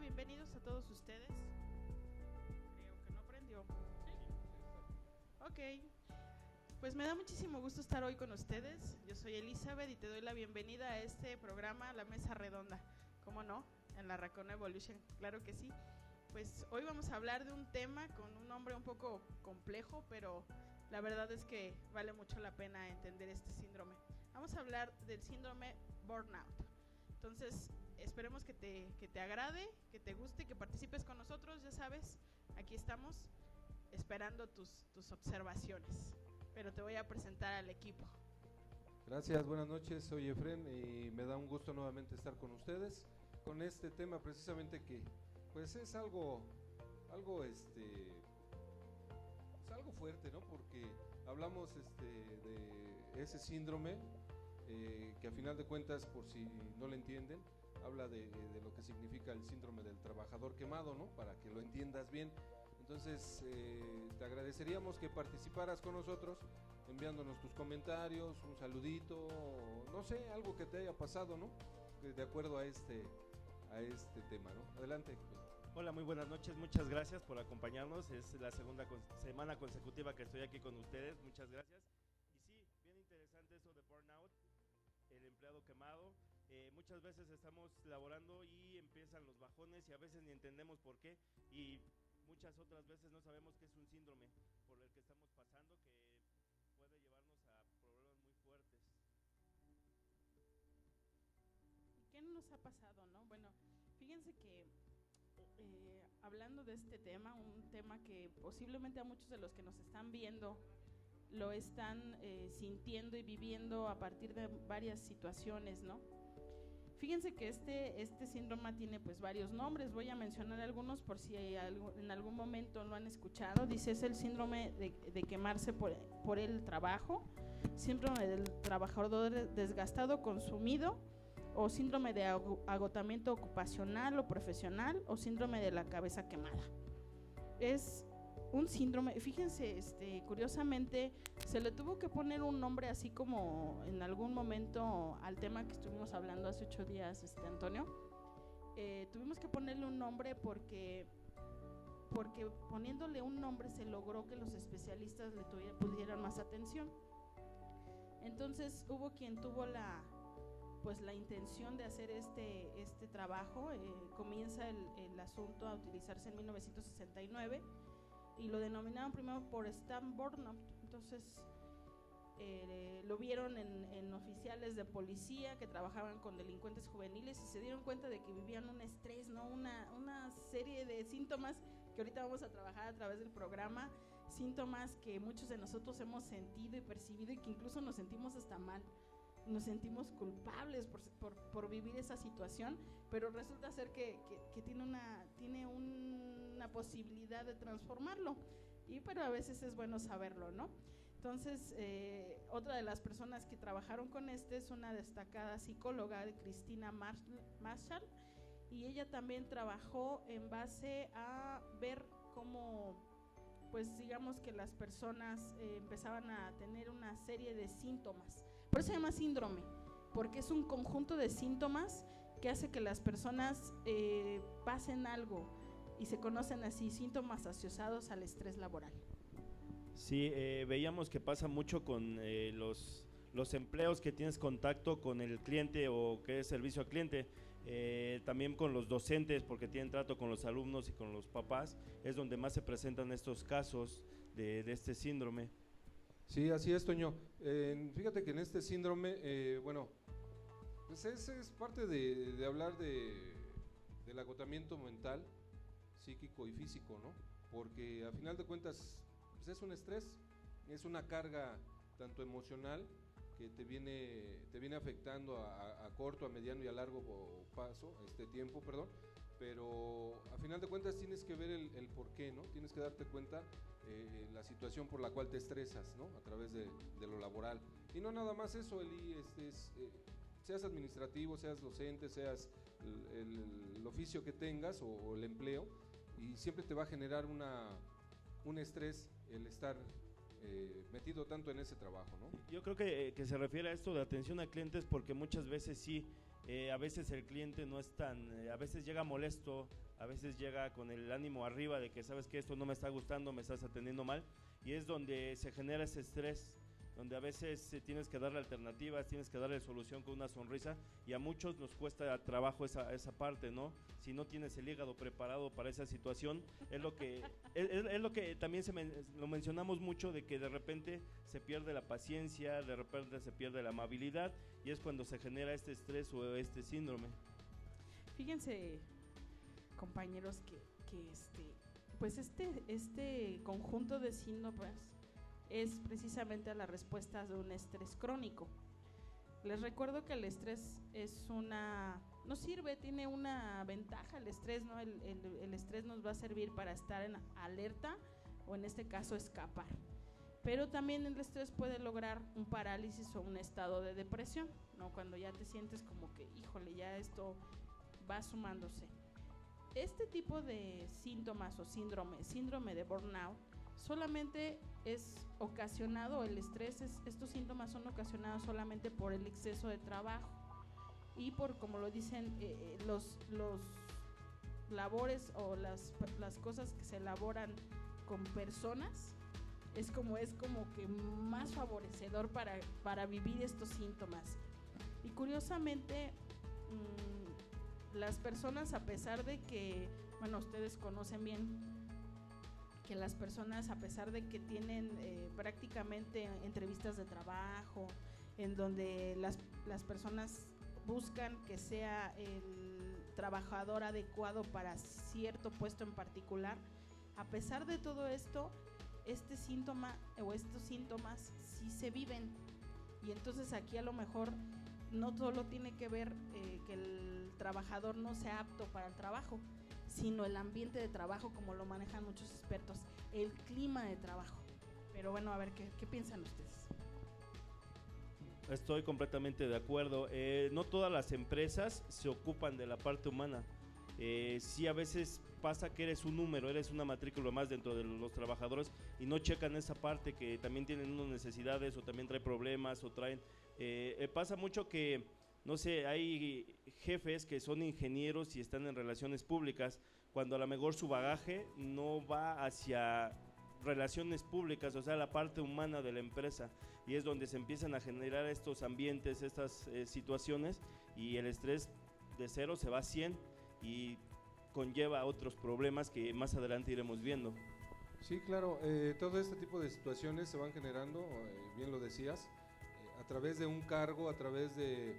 bienvenidos a todos ustedes. Creo que no prendió. Ok, pues me da muchísimo gusto estar hoy con ustedes. Yo soy Elizabeth y te doy la bienvenida a este programa, La Mesa Redonda. ¿Cómo no? En la Raccoon Evolution, claro que sí. Pues hoy vamos a hablar de un tema con un nombre un poco complejo, pero la verdad es que vale mucho la pena entender este síndrome. Vamos a hablar del síndrome burnout. Entonces, esperemos que te agrade, que te guste, que participes con nosotros. Ya sabes, aquí estamos esperando tus observaciones. Pero te voy a presentar al equipo. Gracias, buenas noches, soy Efren y me da un gusto nuevamente estar con ustedes con este tema precisamente que pues es algo fuerte, ¿no? Porque hablamos de ese síndrome que a final de cuentas, por si no lo entienden, habla de lo que significa el síndrome del trabajador quemado, ¿no? Para que lo entiendas bien. Entonces te agradeceríamos que participaras con nosotros enviándonos tus comentarios, un saludito, no sé, algo que te haya pasado, ¿no? De acuerdo a este tema, ¿no? Adelante. Hola, muy buenas noches, muchas gracias por acompañarnos. Es la segunda semana consecutiva que estoy aquí con ustedes, muchas gracias. Y sí, bien interesante eso de burnout, el empleado quemado. Muchas veces estamos laborando y empiezan los bajones y a veces ni entendemos por qué, y muchas otras veces no sabemos que es un síndrome por el que estamos pasando que puede llevarnos a problemas muy fuertes. ¿Y qué nos ha pasado, no? Bueno, fíjense que hablando de este tema, un tema que posiblemente a muchos de los que nos están viendo lo están sintiendo y viviendo a partir de varias situaciones, ¿no? Fíjense que este síndrome tiene pues varios nombres. Voy a mencionar algunos por si en algún momento lo han escuchado. Dice, es el síndrome de quemarse por el trabajo, síndrome del trabajador desgastado, consumido, o síndrome de agotamiento ocupacional o profesional, o síndrome de la cabeza quemada. Es un síndrome, fíjense, curiosamente se le tuvo que poner un nombre así como en algún momento al tema que estuvimos hablando hace 8 días, Antonio. Tuvimos que ponerle un nombre porque poniéndole un nombre se logró que los especialistas le pudieran más atención. Entonces hubo quien tuvo la intención de hacer este trabajo. Comienza el asunto a utilizarse en 1969 y lo denominaron primero por Stan burnout. Entonces lo vieron en oficiales de policía que trabajaban con delincuentes juveniles y se dieron cuenta de que vivían un estrés, ¿no? Una serie de síntomas que ahorita vamos a trabajar a través del programa, síntomas que muchos de nosotros hemos sentido y percibido y que incluso nos sentimos hasta mal. Nos sentimos culpables por vivir esa situación, pero resulta ser que tiene una posibilidad de transformarlo, pero a veces es bueno saberlo, ¿no? Entonces, otra de las personas que trabajaron con es una destacada psicóloga, Cristina Marshall, y ella también trabajó en base a ver cómo, pues digamos que las personas empezaban a tener una serie de síntomas. Por eso se llama síndrome, porque es un conjunto de síntomas que hace que las personas pasen algo y se conocen así, síntomas asociados al estrés laboral. Sí, veíamos que pasa mucho con los empleos que tienes contacto con el cliente o que es servicio al cliente. También con los docentes, porque tienen trato con los alumnos y con los papás, es donde más se presentan estos casos de este síndrome. Sí, así es, Toño. Fíjate que en este síndrome, pues es parte de hablar del agotamiento mental, psíquico y físico, ¿no? Porque a final de cuentas pues es un estrés, es una carga tanto emocional que te viene afectando a corto, a mediano y a largo tiempo, pero a final de cuentas tienes que ver el por qué, ¿no? Tienes que darte cuenta la situación por la cual te estresas, ¿no? A través de lo laboral. Y no nada más eso, Eli, seas administrativo, seas docente, seas el oficio que tengas o el empleo, y siempre te va a generar un estrés el estar metido tanto en ese trabajo, ¿no? Yo creo que se refiere a esto de atención a clientes, porque muchas veces sí, a veces el cliente no es tan, a veces llega molesto a veces llega con el ánimo arriba de que sabes que esto no me está gustando, me estás atendiendo mal, y es donde se genera ese estrés, donde a veces tienes que darle alternativas, tienes que darle solución con una sonrisa, y a muchos nos cuesta trabajo esa parte, ¿no? Si no tienes el hígado preparado para esa situación, es lo que también lo mencionamos mucho, de que de repente se pierde la paciencia, de repente se pierde la amabilidad, y es cuando se genera este estrés o este síndrome. Fíjense, compañeros, que pues este conjunto de síntomas es precisamente a la respuesta de un estrés crónico. Les recuerdo que el estrés no sirve, tiene una ventaja el estrés, ¿no? El estrés nos va a servir para estar en alerta o en este caso escapar. Pero también el estrés puede lograr un parálisis o un estado de depresión, ¿no? Cuando ya te sientes como que, híjole, ya esto va sumándose. Este tipo de síntomas o síndrome de burnout, solamente es ocasionado, el estrés, estos síntomas son ocasionados solamente por el exceso de trabajo y por, como lo dicen, los labores o las cosas que se elaboran con personas, es como que más favorecedor para vivir estos síntomas. Y curiosamente, las personas, a pesar de que, bueno, ustedes conocen bien que las personas, a pesar de que tienen prácticamente entrevistas de trabajo, en donde las personas buscan que sea el trabajador adecuado para cierto puesto en particular, a pesar de todo esto, este síntoma o estos síntomas sí se viven. Y entonces aquí a lo mejor no solo tiene que ver que el trabajador no sea apto para el trabajo, sino el ambiente de trabajo, como lo manejan muchos expertos, el clima de trabajo. Pero bueno, a ver, ¿qué piensan ustedes? Estoy completamente de acuerdo. No todas las empresas se ocupan de la parte humana. Sí, a veces pasa que eres un número, eres una matrícula más dentro de los trabajadores y no checan esa parte, que también tienen unas necesidades o también trae problemas o traen... pasa mucho que, no sé, hay jefes que son ingenieros y están en relaciones públicas, cuando a lo mejor su bagaje no va hacia relaciones públicas, o sea, la parte humana de la empresa, y es donde se empiezan a generar estos ambientes, estas situaciones, y el estrés de 0 se va a 100 y conlleva otros problemas que más adelante iremos viendo. Sí, claro, todo este tipo de situaciones se van generando, bien lo decías, a través de un cargo, a través de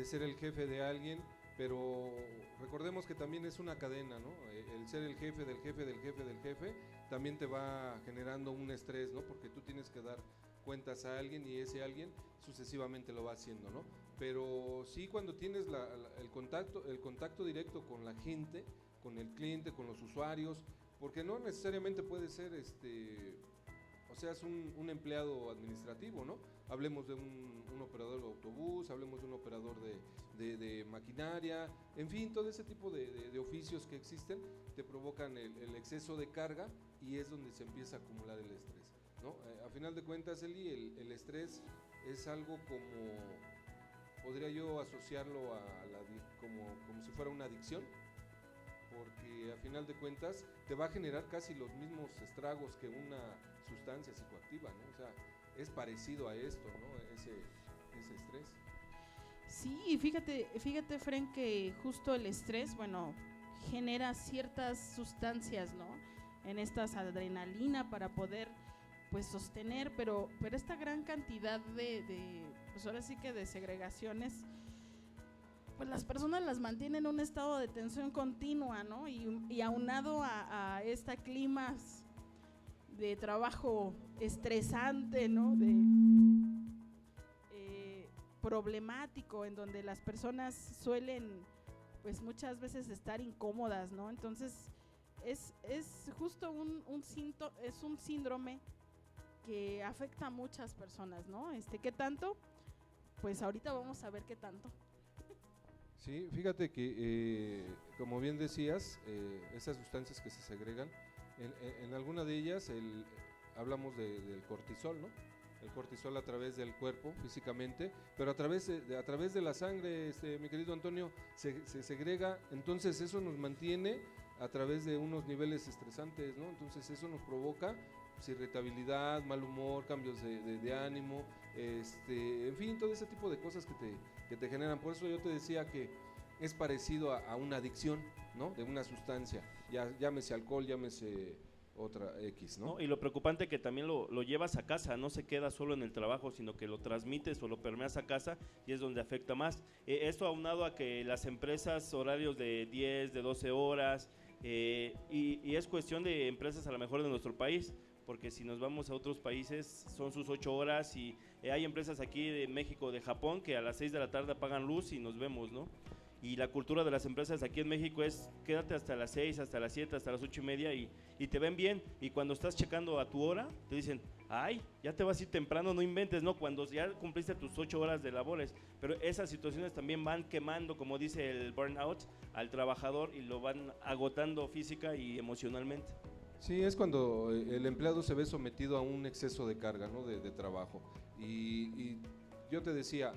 ser el jefe de alguien, pero recordemos que también es una cadena, ¿no? El ser el jefe del jefe del jefe del jefe también te va generando un estrés, ¿no? Porque tú tienes que dar cuentas a alguien y ese alguien sucesivamente lo va haciendo, ¿no? Pero sí, cuando tienes el contacto directo con la gente, con el cliente, con los usuarios, porque no necesariamente puede ser o sea, es un empleado administrativo, ¿no? Hablemos de un operador de autobús, hablemos de un operador de maquinaria, en fin, todo ese tipo de oficios que existen te provocan el exceso de carga y es donde se empieza a acumular el estrés, ¿no? A final de cuentas, Eli, el estrés es algo podría yo asociarlo como si fuera una adicción, porque a final de cuentas te va a generar casi los mismos estragos que una sustancia psicoactiva, ¿no? O sea, es parecido a esto, ¿no? Ese estrés. Sí, fíjate, Fren, que justo el estrés, bueno, genera ciertas sustancias, ¿no? En estas adrenalina para poder, pues, sostener, pero esta gran cantidad pues ahora sí que de segregaciones, pues las personas las mantienen en un estado de tensión continua, ¿no? Y aunado a este clima de trabajo estresante, ¿no? Problemático, en donde las personas suelen, pues muchas veces estar incómodas, ¿no? Entonces es justo es un síndrome que afecta a muchas personas, ¿no? ¿Qué tanto? Pues ahorita vamos a ver qué tanto. Sí, fíjate que, como bien decías, esas sustancias que se segregan, en alguna de ellas hablamos del cortisol, ¿no? El cortisol a través del cuerpo físicamente, pero a través de la sangre, mi querido Antonio, se segrega, entonces eso nos mantiene a través de unos niveles estresantes, ¿no? Entonces eso nos provoca pues, irritabilidad, mal humor, cambios de ánimo, en fin, todo ese tipo de cosas que te generan. Por eso yo te decía que es parecido a una adicción, ¿no? De una sustancia, llámese alcohol, llámese otra X, ¿no? ¿No? Y lo preocupante que también lo llevas a casa, no se queda solo en el trabajo, sino que lo transmites o lo permeas a casa y es donde afecta más. Esto aunado a que las empresas, horarios de 10, de 12 horas, y es cuestión de empresas a lo mejor de nuestro país, porque si nos vamos a otros países son sus 8 horas y hay empresas aquí de México, de Japón, que a las 6 de la tarde apagan luz y nos vemos, ¿no? Y la cultura de las empresas aquí en México es quédate hasta las 6, hasta las 7, hasta las 8:30 y te ven bien, y cuando estás checando a tu hora te dicen, ay, ya te vas a ir temprano, no inventes, no, cuando ya cumpliste tus 8 horas de labores. Pero esas situaciones también van quemando, como dice el burnout, al trabajador y lo van agotando física y emocionalmente. Sí, es cuando el empleado se ve sometido a un exceso de carga, ¿no? de trabajo. Y yo te decía,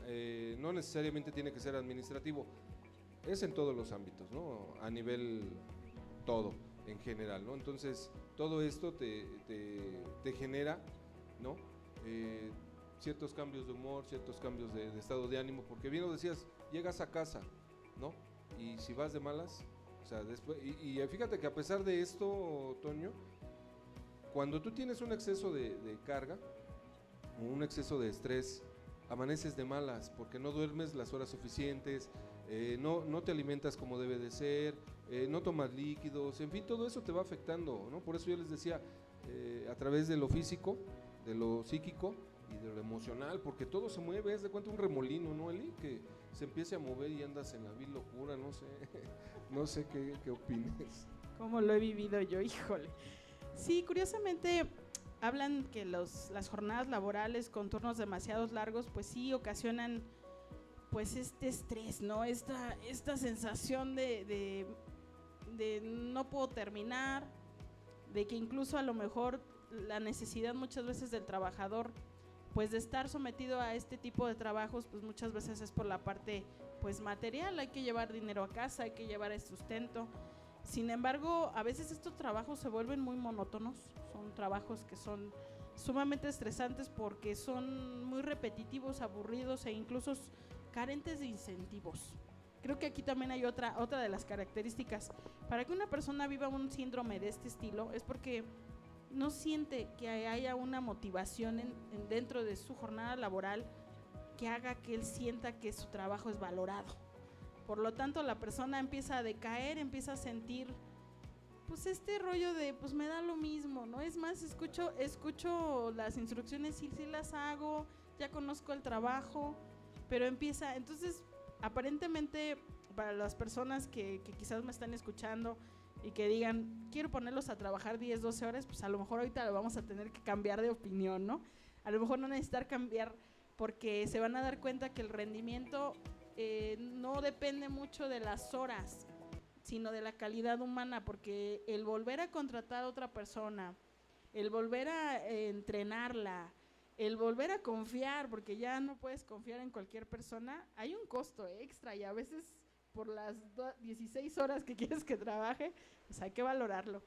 no necesariamente tiene que ser administrativo, es en todos los ámbitos, ¿no? A nivel todo, en general, ¿no? Entonces, todo esto te genera, ¿no? Ciertos cambios de humor, ciertos cambios de estado de ánimo, porque bien lo decías, llegas a casa, ¿no? Y si vas de malas, o sea, después, y fíjate que a pesar de esto, Toño, cuando tú tienes un exceso de carga, o un exceso de estrés, amaneces de malas, porque no duermes las horas suficientes, no te alimentas como debe de ser, no tomas líquidos, en fin, todo eso te va afectando, ¿no? Por eso yo les decía, a través de lo físico, de lo psíquico y de lo emocional, porque todo se mueve, es de cuenta un remolino, ¿no, Eli? Que se empiece a mover y andas en la vil locura, no sé, no sé qué opines. ¿Cómo lo he vivido yo? Híjole. Sí, curiosamente hablan que las jornadas laborales con turnos demasiado largos, pues sí ocasionan pues este estrés, ¿no? Esta sensación de no puedo terminar, de que incluso a lo mejor la necesidad muchas veces del trabajador, pues de estar sometido a este tipo de trabajos, pues muchas veces es por la parte pues material, hay que llevar dinero a casa, hay que llevar el sustento. Sin embargo, a veces estos trabajos se vuelven muy monótonos, son trabajos que son sumamente estresantes porque son muy repetitivos, aburridos e incluso carentes de incentivos. Creo que aquí también hay otra de las características. Para que una persona viva un síndrome de este estilo es porque no siente que haya una motivación dentro de su jornada laboral que haga que él sienta que su trabajo es valorado. Por lo tanto, la persona empieza a decaer, empieza a sentir pues este rollo de pues me da lo mismo, ¿no? Es más, escucho las instrucciones, sí las hago, ya conozco el trabajo, pero empieza, entonces aparentemente para las personas que quizás me están escuchando y que digan, quiero ponerlos a trabajar 10, 12 horas, pues a lo mejor ahorita lo vamos a tener que cambiar de opinión, ¿no? A lo mejor no necesitar cambiar porque se van a dar cuenta que el rendimiento no depende mucho de las horas, sino de la calidad humana, porque el volver a contratar a otra persona, el volver a entrenarla, el volver a confiar, porque ya no puedes confiar en cualquier persona, hay un costo extra y a veces por las 16 horas que quieres que trabaje, pues hay que valorarlo.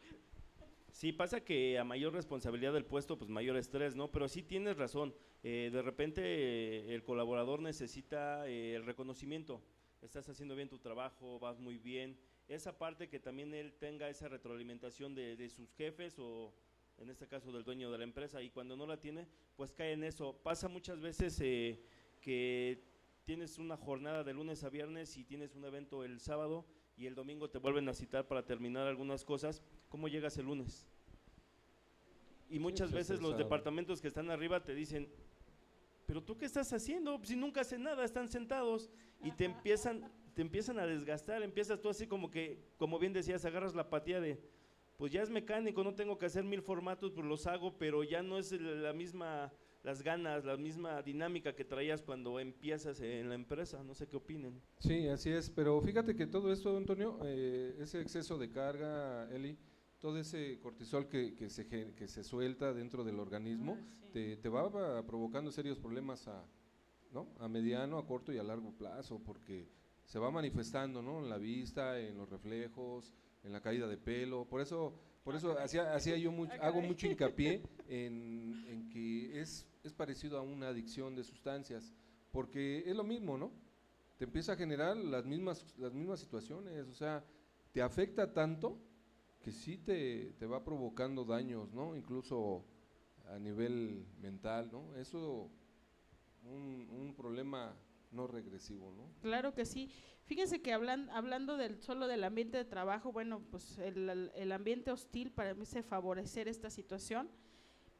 Sí, pasa que a mayor responsabilidad del puesto, pues mayor estrés, ¿no? Pero sí tienes razón, de repente el colaborador necesita el reconocimiento, estás haciendo bien tu trabajo, vas muy bien, esa parte que también él tenga esa retroalimentación de sus jefes o en este caso del dueño de la empresa, y cuando no la tiene, pues cae en eso. Pasa muchas veces que tienes una jornada de lunes a viernes y tienes un evento el sábado y el domingo te vuelven a citar para terminar algunas cosas. ¿Cómo llegas el lunes? Y muchas veces los departamentos que están arriba te dicen, pero ¿tú qué estás haciendo? Si nunca hacen nada, están sentados, y te empiezan a desgastar, empiezas tú así como que, como bien decías, agarras la apatía de, pues ya es mecánico, no tengo que hacer 1000 formatos, pues los hago, pero ya no es la misma, las ganas, la misma dinámica que traías cuando empiezas en la empresa. No sé qué opinen. Sí, así es, pero fíjate que todo esto, Antonio, ese exceso de carga, Eli, todo ese cortisol que se suelta dentro del organismo, sí, te va provocando serios problemas ¿no? A mediano, a corto y a largo plazo, porque se va manifestando, ¿no? En la vista, en los reflejos, en la caída de pelo. Por eso hago mucho hincapié en que es parecido a una adicción de sustancias, porque es lo mismo, ¿no? Te empieza a generar las mismas situaciones, o sea, te afecta tanto que sí te va provocando daños, ¿no? Incluso a nivel mental, ¿no? Eso, un problema no regresivo, ¿no? Claro que sí. Fíjense que hablando solo del ambiente de trabajo, bueno, pues el ambiente hostil parece favorecer esta situación,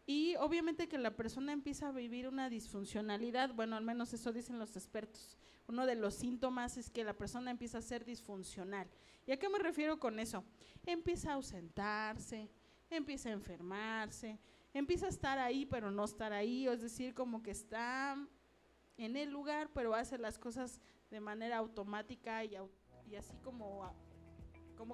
y obviamente que la persona empieza a vivir una disfuncionalidad, bueno, al menos eso dicen los expertos. Uno de los síntomas es que la persona empieza a ser disfuncional. ¿Y a qué me refiero con eso? Empieza a ausentarse, empieza a enfermarse, empieza a estar ahí pero no estar ahí, es decir, como que está en el lugar pero hace las cosas de manera automática y así como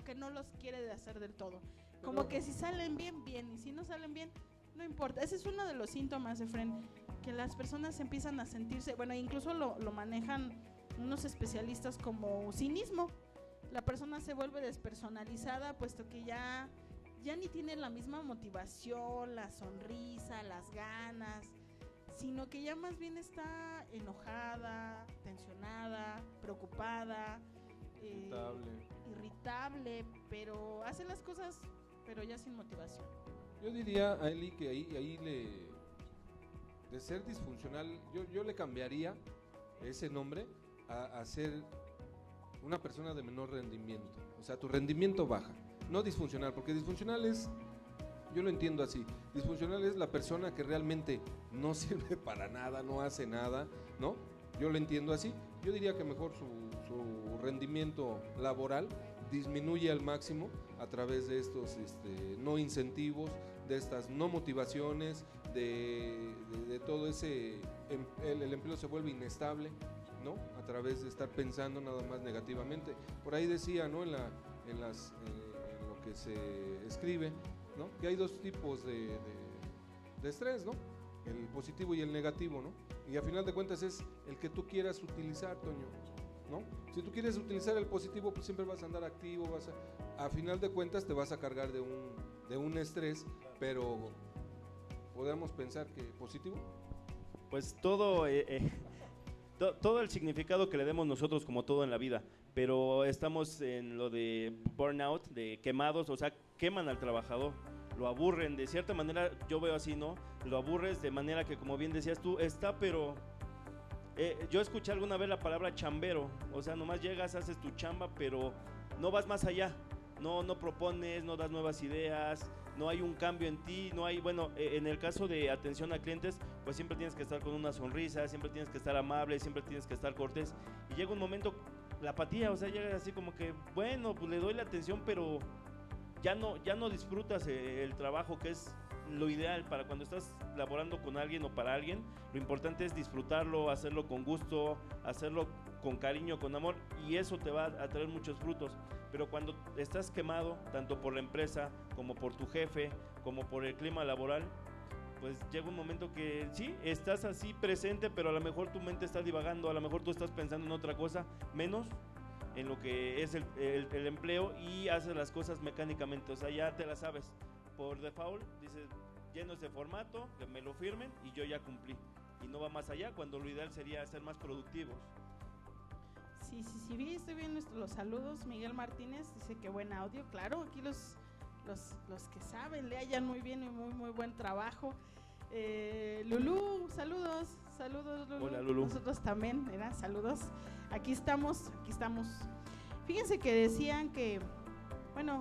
que no los quiere hacer del todo. Como que si salen bien, bien, y si no salen bien, no importa. Ese es uno de los síntomas, Efren, que las personas empiezan a sentirse, bueno, incluso lo manejan unos especialistas como cinismo. La persona se vuelve despersonalizada, puesto que ya ni tiene la misma motivación, la sonrisa, las ganas, sino que ya más bien está enojada, tensionada, preocupada, irritable, pero hace las cosas, pero ya sin motivación. Yo diría a Eli que ahí de ser disfuncional, yo le cambiaría ese nombre a ser una persona de menor rendimiento. O sea, tu rendimiento baja, no disfuncional, porque disfuncional es, yo lo entiendo así, disfuncional es la persona que realmente no sirve para nada, no hace nada, ¿no? Yo lo entiendo así. Yo diría que mejor su rendimiento laboral disminuye al máximo a través de estos no incentivos, de estas no motivaciones, de todo ese, el empleo se vuelve inestable, ¿no? A través de estar pensando nada más negativamente. Por ahí decía, ¿no? En lo que se escribe, ¿no? Que hay dos tipos de estrés, ¿no? El positivo y el negativo, ¿no? Y a final de cuentas es el que tú quieras utilizar, Toño, ¿no? Si tú quieres utilizar el positivo, pues siempre vas a andar activo, a final de cuentas te vas a cargar de un estrés, pero podemos pensar que positivo. Pues todo el significado que le demos nosotros, como todo en la vida, pero estamos en lo de burnout, de quemados, o sea, queman al trabajador, lo aburren, de cierta manera yo veo así, ¿no? Lo aburres de manera que, como bien decías tú, pero yo escuché alguna vez la palabra chambero, o sea, nomás llegas, haces tu chamba, pero no vas más allá, no propones, no das nuevas ideas, no hay un cambio en ti, no hay, bueno, en el caso de atención a clientes, pues siempre tienes que estar con una sonrisa, siempre tienes que estar amable, siempre tienes que estar cortés, y llega un momento, la apatía, o sea, llega así como que, bueno, pues le doy la atención, pero ya no disfrutas el trabajo, que es lo ideal para cuando estás laborando con alguien o para alguien. Lo importante es disfrutarlo, hacerlo con gusto, hacerlo con cariño, con amor, y eso te va a traer muchos frutos. Pero cuando estás quemado, tanto por la empresa, como por tu jefe, como por el clima laboral, pues llega un momento que sí, estás así presente, pero a lo mejor tu mente está divagando, a lo mejor tú estás pensando en otra cosa, menos en lo que es el empleo, y haces las cosas mecánicamente, o sea, ya te las sabes. Por default, dices, lleno ese formato, que me lo firmen y yo ya cumplí. Y no va más allá, cuando lo ideal sería ser más productivos. Sí, estoy viendo los saludos. Miguel Martínez dice que buen audio, claro, aquí los que saben le hallan muy bien y muy buen trabajo. Lulú, saludos Lulú. Hola, Lulú. Nosotros también, ¿verdad? Saludos. Aquí estamos. Fíjense que decían que, bueno,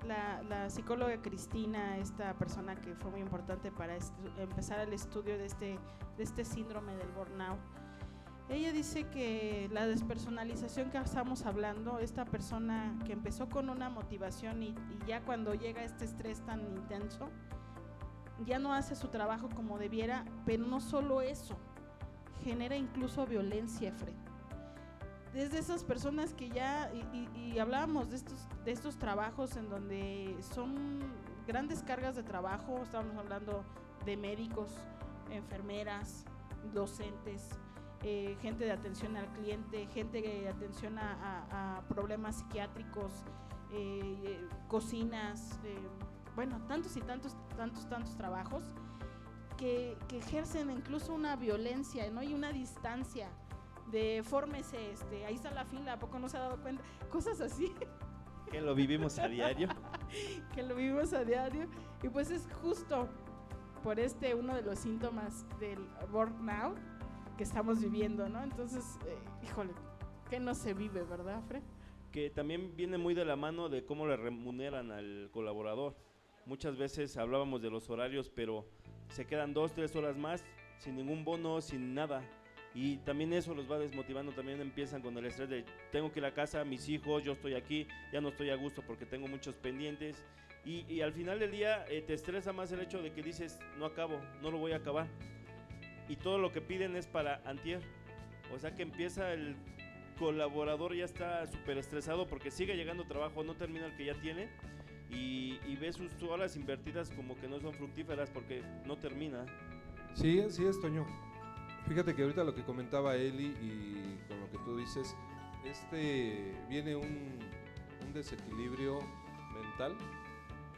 la psicóloga Cristina, esta persona que fue muy importante para empezar el estudio de este síndrome del burnout, ella dice que la despersonalización que estamos hablando, esta persona que empezó con una motivación y ya cuando llega este estrés tan intenso, ya no hace su trabajo como debiera, pero no solo eso, genera incluso violencia, Fred. Desde esas personas que ya, y hablábamos de estos trabajos en donde son grandes cargas de trabajo, estábamos hablando de médicos, enfermeras, docentes, gente de atención al cliente, gente de atención a problemas psiquiátricos, cocinas, bueno, tantos y tantos trabajos que ejercen incluso una violencia, ¿no? Y una distancia de fórmese, ahí está la fila, ¿a poco no se ha dado cuenta? Cosas así. Que lo vivimos a diario. Que lo vivimos a diario. Y pues es justo por uno de los síntomas del burnout que estamos viviendo, ¿no? Entonces, híjole, que no se vive, ¿verdad, Fred? Que también viene muy de la mano de cómo le remuneran al colaborador. Muchas veces hablábamos de los horarios, pero se quedan 2-3 horas más sin ningún bono, sin nada. Y también eso los va desmotivando, también empiezan con el estrés de tengo que ir a casa, mis hijos, yo estoy aquí, ya no estoy a gusto porque tengo muchos pendientes. Y al final del día te estresa más el hecho de que dices no acabo, no lo voy a acabar. Y todo lo que piden es para antier. O sea que empieza el colaborador, ya está súper estresado porque sigue llegando trabajo, no termina el que ya tiene. Y ve sus horas invertidas como que no son fructíferas porque no termina. Sí, así es, Toño. Fíjate que ahorita lo que comentaba Eli y con lo que tú dices, viene un desequilibrio mental,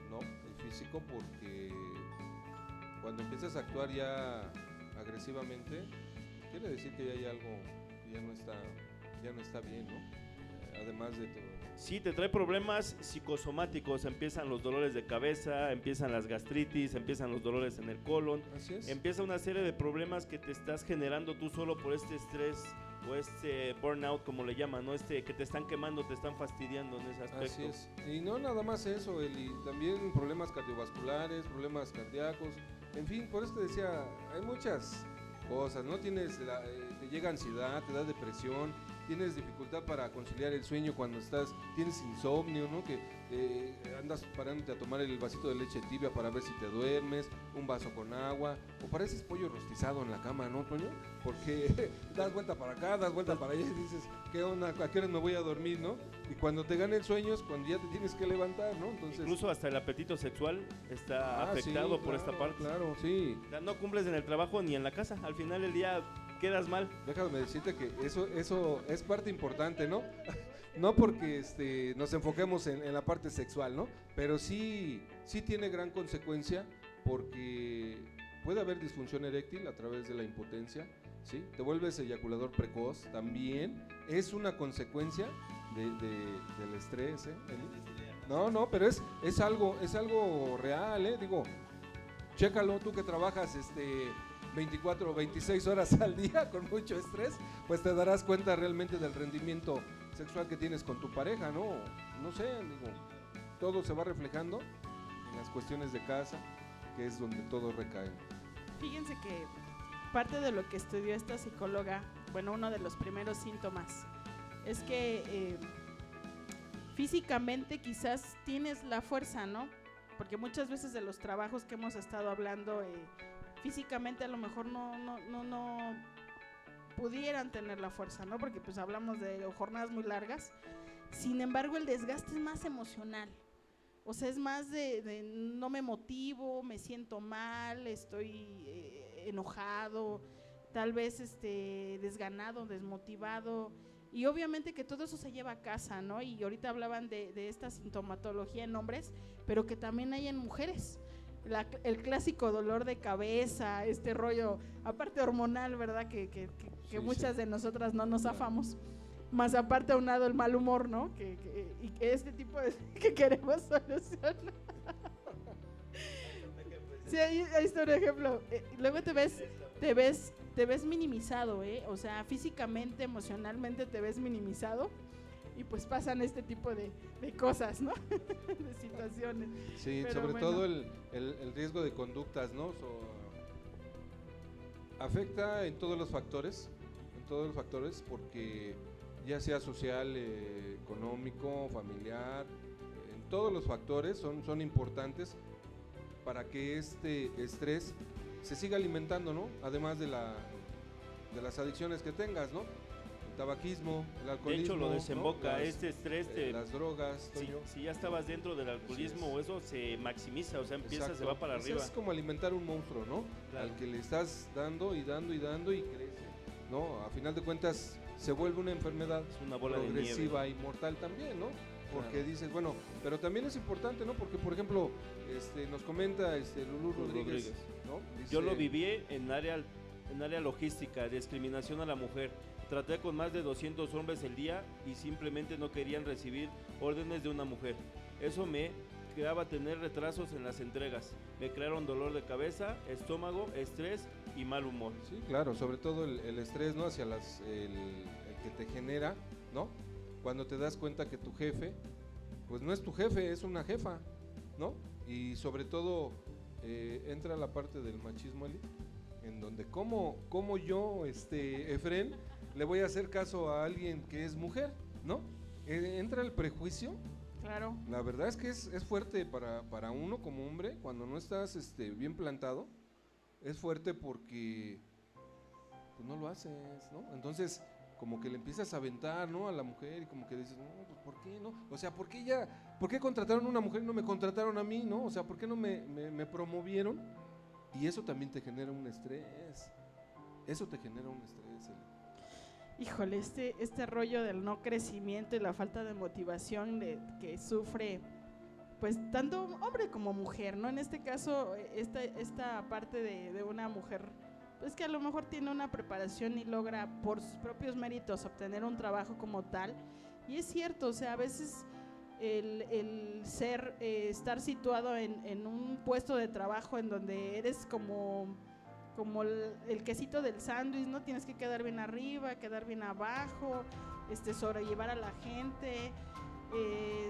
¿no? Y físico, porque cuando empiezas a actuar ya agresivamente, quiere decir que ya hay algo que ya no está bien, ¿no? Además de todo. Sí, te trae problemas psicosomáticos, empiezan los dolores de cabeza, empiezan las gastritis, empiezan los dolores en el colon. Así es. Empieza una serie de problemas que te estás generando tú solo por este estrés o este burnout, como le llaman, ¿no? Que te están quemando, te están fastidiando en ese aspecto. Así es. Y no nada más eso, Eli, también problemas cardiovasculares, problemas cardíacos, en fin, por eso te decía, hay muchas cosas, ¿no? Te llega ansiedad, te da depresión, tienes dificultad para conciliar el sueño cuando tienes insomnio, ¿no? Que andas parándote a tomar el vasito de leche tibia para ver si te duermes, un vaso con agua, o pareces pollo rostizado en la cama, ¿no, Toño? Porque das vuelta para acá, das vuelta para allá y dices, ¿qué onda? ¿A qué hora me voy a dormir, no? Y cuando te gana el sueño es cuando ya te tienes que levantar, ¿no? Entonces, incluso hasta el apetito sexual está afectado por esta parte. Claro, sí. O sea, no cumples en el trabajo ni en la casa, al final del día quedas mal. Déjame decirte que eso es parte importante, ¿no? No porque nos enfoquemos en la parte sexual, ¿no? Pero sí tiene gran consecuencia porque puede haber disfunción eréctil a través de la impotencia, ¿sí? Te vuelves eyaculador precoz, también es una consecuencia del estrés, ¿eh? No, pero es algo real, ¿eh? Digo, chécalo, tú que trabajas 24 o 26 horas al día con mucho estrés, pues te darás cuenta realmente del rendimiento sexual que tienes con tu pareja, ¿no? No sé, digo, todo se va reflejando en las cuestiones de casa, que es donde todo recae. Fíjense que parte de lo que estudió esta psicóloga, bueno, uno de los primeros síntomas, es que físicamente quizás tienes la fuerza, ¿no? Porque muchas veces de los trabajos que hemos estado hablando, físicamente a lo mejor no pudieran tener la fuerza, ¿no? Porque pues hablamos de jornadas muy largas. Sin embargo, el desgaste es más emocional. O sea, es más de no me motivo, me siento mal, estoy enojado, tal vez desganado, desmotivado. Y obviamente que todo eso se lleva a casa, ¿no? Y ahorita hablaban de esta sintomatología en hombres, pero que también hay en mujeres. El clásico dolor de cabeza, este rollo, aparte hormonal, ¿verdad? Que sí, muchas de nosotras no nos zafamos. Más aparte aunado el mal humor, ¿no? Y que este tipo de que queremos solucionar. Sí, ahí está un ejemplo. Luego te ves minimizado, ¿eh? O sea, físicamente, emocionalmente te ves minimizado. Y pues pasan este tipo de cosas, ¿no? De situaciones. Sí, pero sobre todo el riesgo de conductas, ¿no? Afecta en todos los factores, porque ya sea social, económico, familiar, en todos los factores son importantes para que este estrés se siga alimentando, ¿no? Además de las adicciones que tengas, ¿no? El tabaquismo, el alcoholismo. De hecho, lo desemboca, ¿no? este estrés. Las drogas. Si ya estabas dentro del alcoholismo o eso, se maximiza, o sea, empieza, se va para arriba. Es como alimentar un monstruo, ¿no? Claro. Al que le estás dando y dando y dando y crece, ¿no? A final de cuentas, se vuelve una enfermedad es una bola progresiva de nieve. y mortal también, ¿no? porque Claro. dices, bueno, pero también es importante, ¿no? Porque, por ejemplo, nos comenta Lulú Rodríguez, ¿no? Dice, Yo lo viví en área logística, discriminación a la mujer. Traté con más de 200 hombres el día y simplemente no querían recibir órdenes de una mujer. Eso me creaba tener retrasos en las entregas. Me crearon dolor de cabeza, estómago, estrés y mal humor. Sí, claro, sobre todo el estrés, ¿no? Hacia el que te genera, ¿no? Cuando te das cuenta que tu jefe, pues no es tu jefe, es una jefa, ¿no? Y sobre todo entra la parte del machismo, Eli, en donde como yo, Efrén, le voy a hacer caso a alguien que es mujer, ¿no? Entra el prejuicio. Claro. La verdad es que es fuerte para uno como hombre, cuando no estás bien plantado, es fuerte porque pues no lo haces, ¿no? Entonces, como que le empiezas a aventar, ¿no? A la mujer y como que dices, no, pues ¿por qué no? O sea, ¿por qué contrataron a una mujer y no me contrataron a mí, ¿no? O sea, ¿por qué no me promovieron? Y eso también te genera un estrés. Eso te genera un estrés, Eli. Híjole, este rollo del no crecimiento y la falta de motivación que sufre, pues tanto hombre como mujer, ¿no? En este caso, esta parte de una mujer, pues que a lo mejor tiene una preparación y logra por sus propios méritos obtener un trabajo como tal. Y es cierto, o sea, a veces el estar situado en un puesto de trabajo en donde eres como el quesito del sándwich, ¿no? Tienes que quedar bien arriba, quedar bien abajo, sobrellevar a la gente.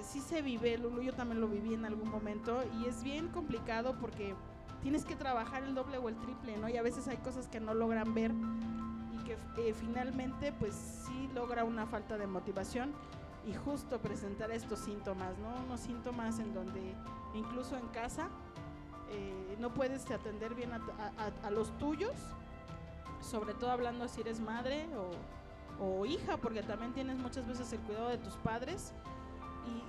Sí se vive, Lulu, yo también lo viví en algún momento y es bien complicado porque tienes que trabajar el doble o el triple, ¿no? Y a veces hay cosas que no logran ver y que finalmente pues sí logra una falta de motivación y justo presentar estos síntomas, ¿no? Unos síntomas en donde incluso en casa no puedes atender bien a los tuyos, sobre todo hablando si eres madre o hija, porque también tienes muchas veces el cuidado de tus padres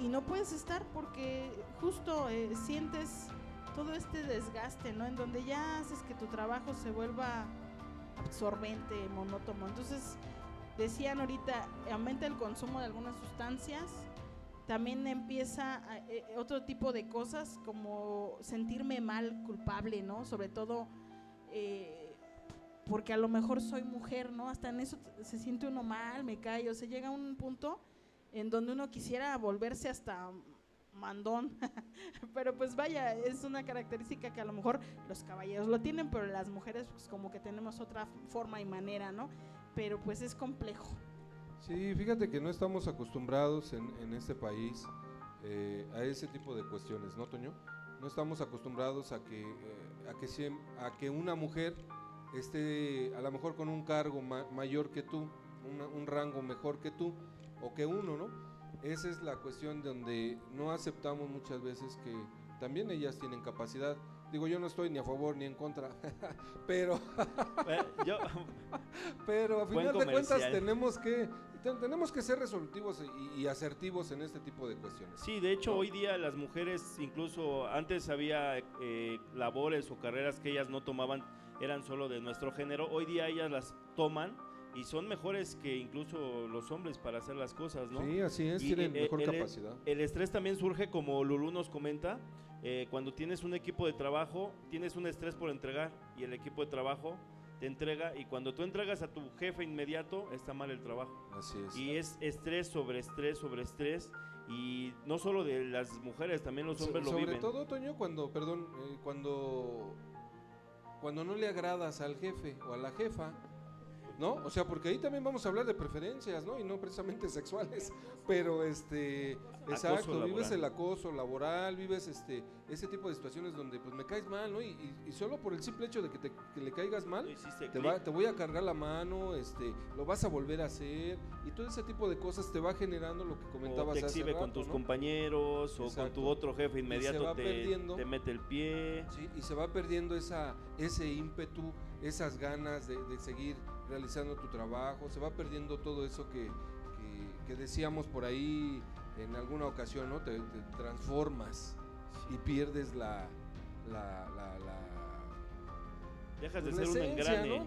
y no puedes estar porque justo sientes todo este desgaste, ¿no? En donde ya haces que tu trabajo se vuelva absorbente, monótono. Entonces, decían ahorita, aumenta el consumo de algunas sustancias. También empieza otro tipo de cosas como sentirme mal, culpable, ¿no? Sobre todo porque a lo mejor soy mujer, ¿no? Hasta en eso se siente uno mal, me cae, o sea, llega un punto en donde uno quisiera volverse hasta mandón, pero pues vaya, es una característica que a lo mejor los caballeros lo tienen, pero las mujeres pues como que tenemos otra forma y manera, ¿no? Pero pues es complejo. Sí, fíjate que no estamos acostumbrados en este país a ese tipo de cuestiones, ¿no, Toño? No estamos acostumbrados a que una mujer esté a lo mejor con un cargo mayor que tú, un rango mejor que tú, o que uno, ¿no? Esa es la cuestión donde no aceptamos muchas veces que también ellas tienen capacidad. Digo, yo no estoy ni a favor ni en contra, pero a final de cuentas tenemos que ser resolutivos y asertivos en este tipo de cuestiones. Sí, de hecho, hoy día las mujeres, incluso antes había labores o carreras que ellas no tomaban, eran solo de nuestro género. Hoy día ellas las toman y son mejores que incluso los hombres para hacer las cosas, ¿no? Sí, así es, tienen mejor capacidad. El estrés también surge, como Lulú nos comenta, cuando tienes un equipo de trabajo, tienes un estrés por entregar y el equipo de trabajo te entrega, y cuando tú entregas a tu jefe inmediato, está mal el trabajo. Así es. Y es estrés sobre estrés sobre estrés, y no solo de las mujeres, también los hombres lo viven. Sobre todo, Toño, cuando no le agradas al jefe o a la jefa, ¿no? O sea, porque ahí también vamos a hablar de preferencias, ¿no? Y no precisamente sexuales, pero exacto, vives el acoso laboral, vives ese tipo de situaciones donde pues me caes mal, ¿no? Y solo por el simple hecho de que le caigas mal, te voy a cargar la mano, lo vas a volver a hacer, y todo ese tipo de cosas te va generando lo que comentabas hace rato, o te exhibe con tus compañeros, o con tu otro jefe inmediato te mete el pie. Sí, y se va perdiendo ese ímpetu, esas ganas de seguir realizando tu trabajo, se va perdiendo todo eso que decíamos por ahí en alguna ocasión, ¿no? Te transformas y pierdes dejas de la ser un esencia, engrane, ¿no?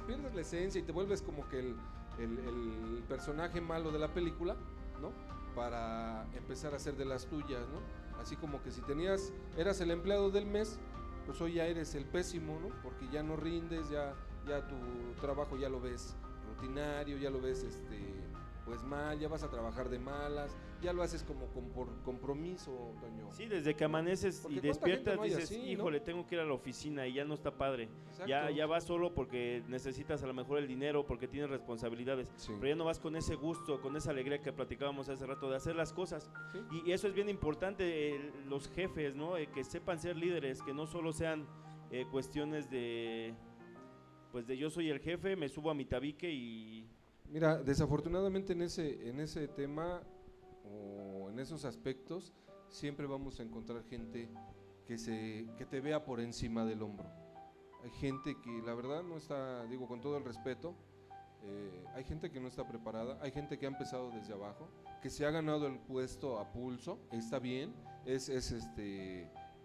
Pierdes la esencia y te vuelves como que el personaje malo de la película, ¿no? para empezar a hacer de las tuyas, ¿no? Así como que si eras el empleado del mes, pues hoy ya eres el pésimo, ¿no? Porque ya no rindes, ya tu trabajo ya lo ves rutinario, ya lo ves pues mal, ya vas a trabajar de malas, ya lo haces como por compromiso, Toño. Sí, desde que amaneces Porque y despiertas no hay dices, así, ¿no? híjole, tengo que ir a la oficina y ya no está padre. Exacto. Ya vas solo porque necesitas a lo mejor el dinero, porque tienes responsabilidades, Sí. pero ya no vas con ese gusto, con esa alegría que platicábamos hace rato de hacer las cosas. Sí. Y eso es bien importante, los jefes, ¿no? Que sepan ser líderes, que no solo sean cuestiones de, pues de yo soy el jefe, me subo a mi tabique y... Mira, desafortunadamente en ese tema o en esos aspectos siempre vamos a encontrar gente que te vea por encima del hombro. Hay gente que la verdad no está, digo con todo el respeto, hay gente que no está preparada, hay gente que ha empezado desde abajo, que se ha ganado el puesto a pulso, está bien, es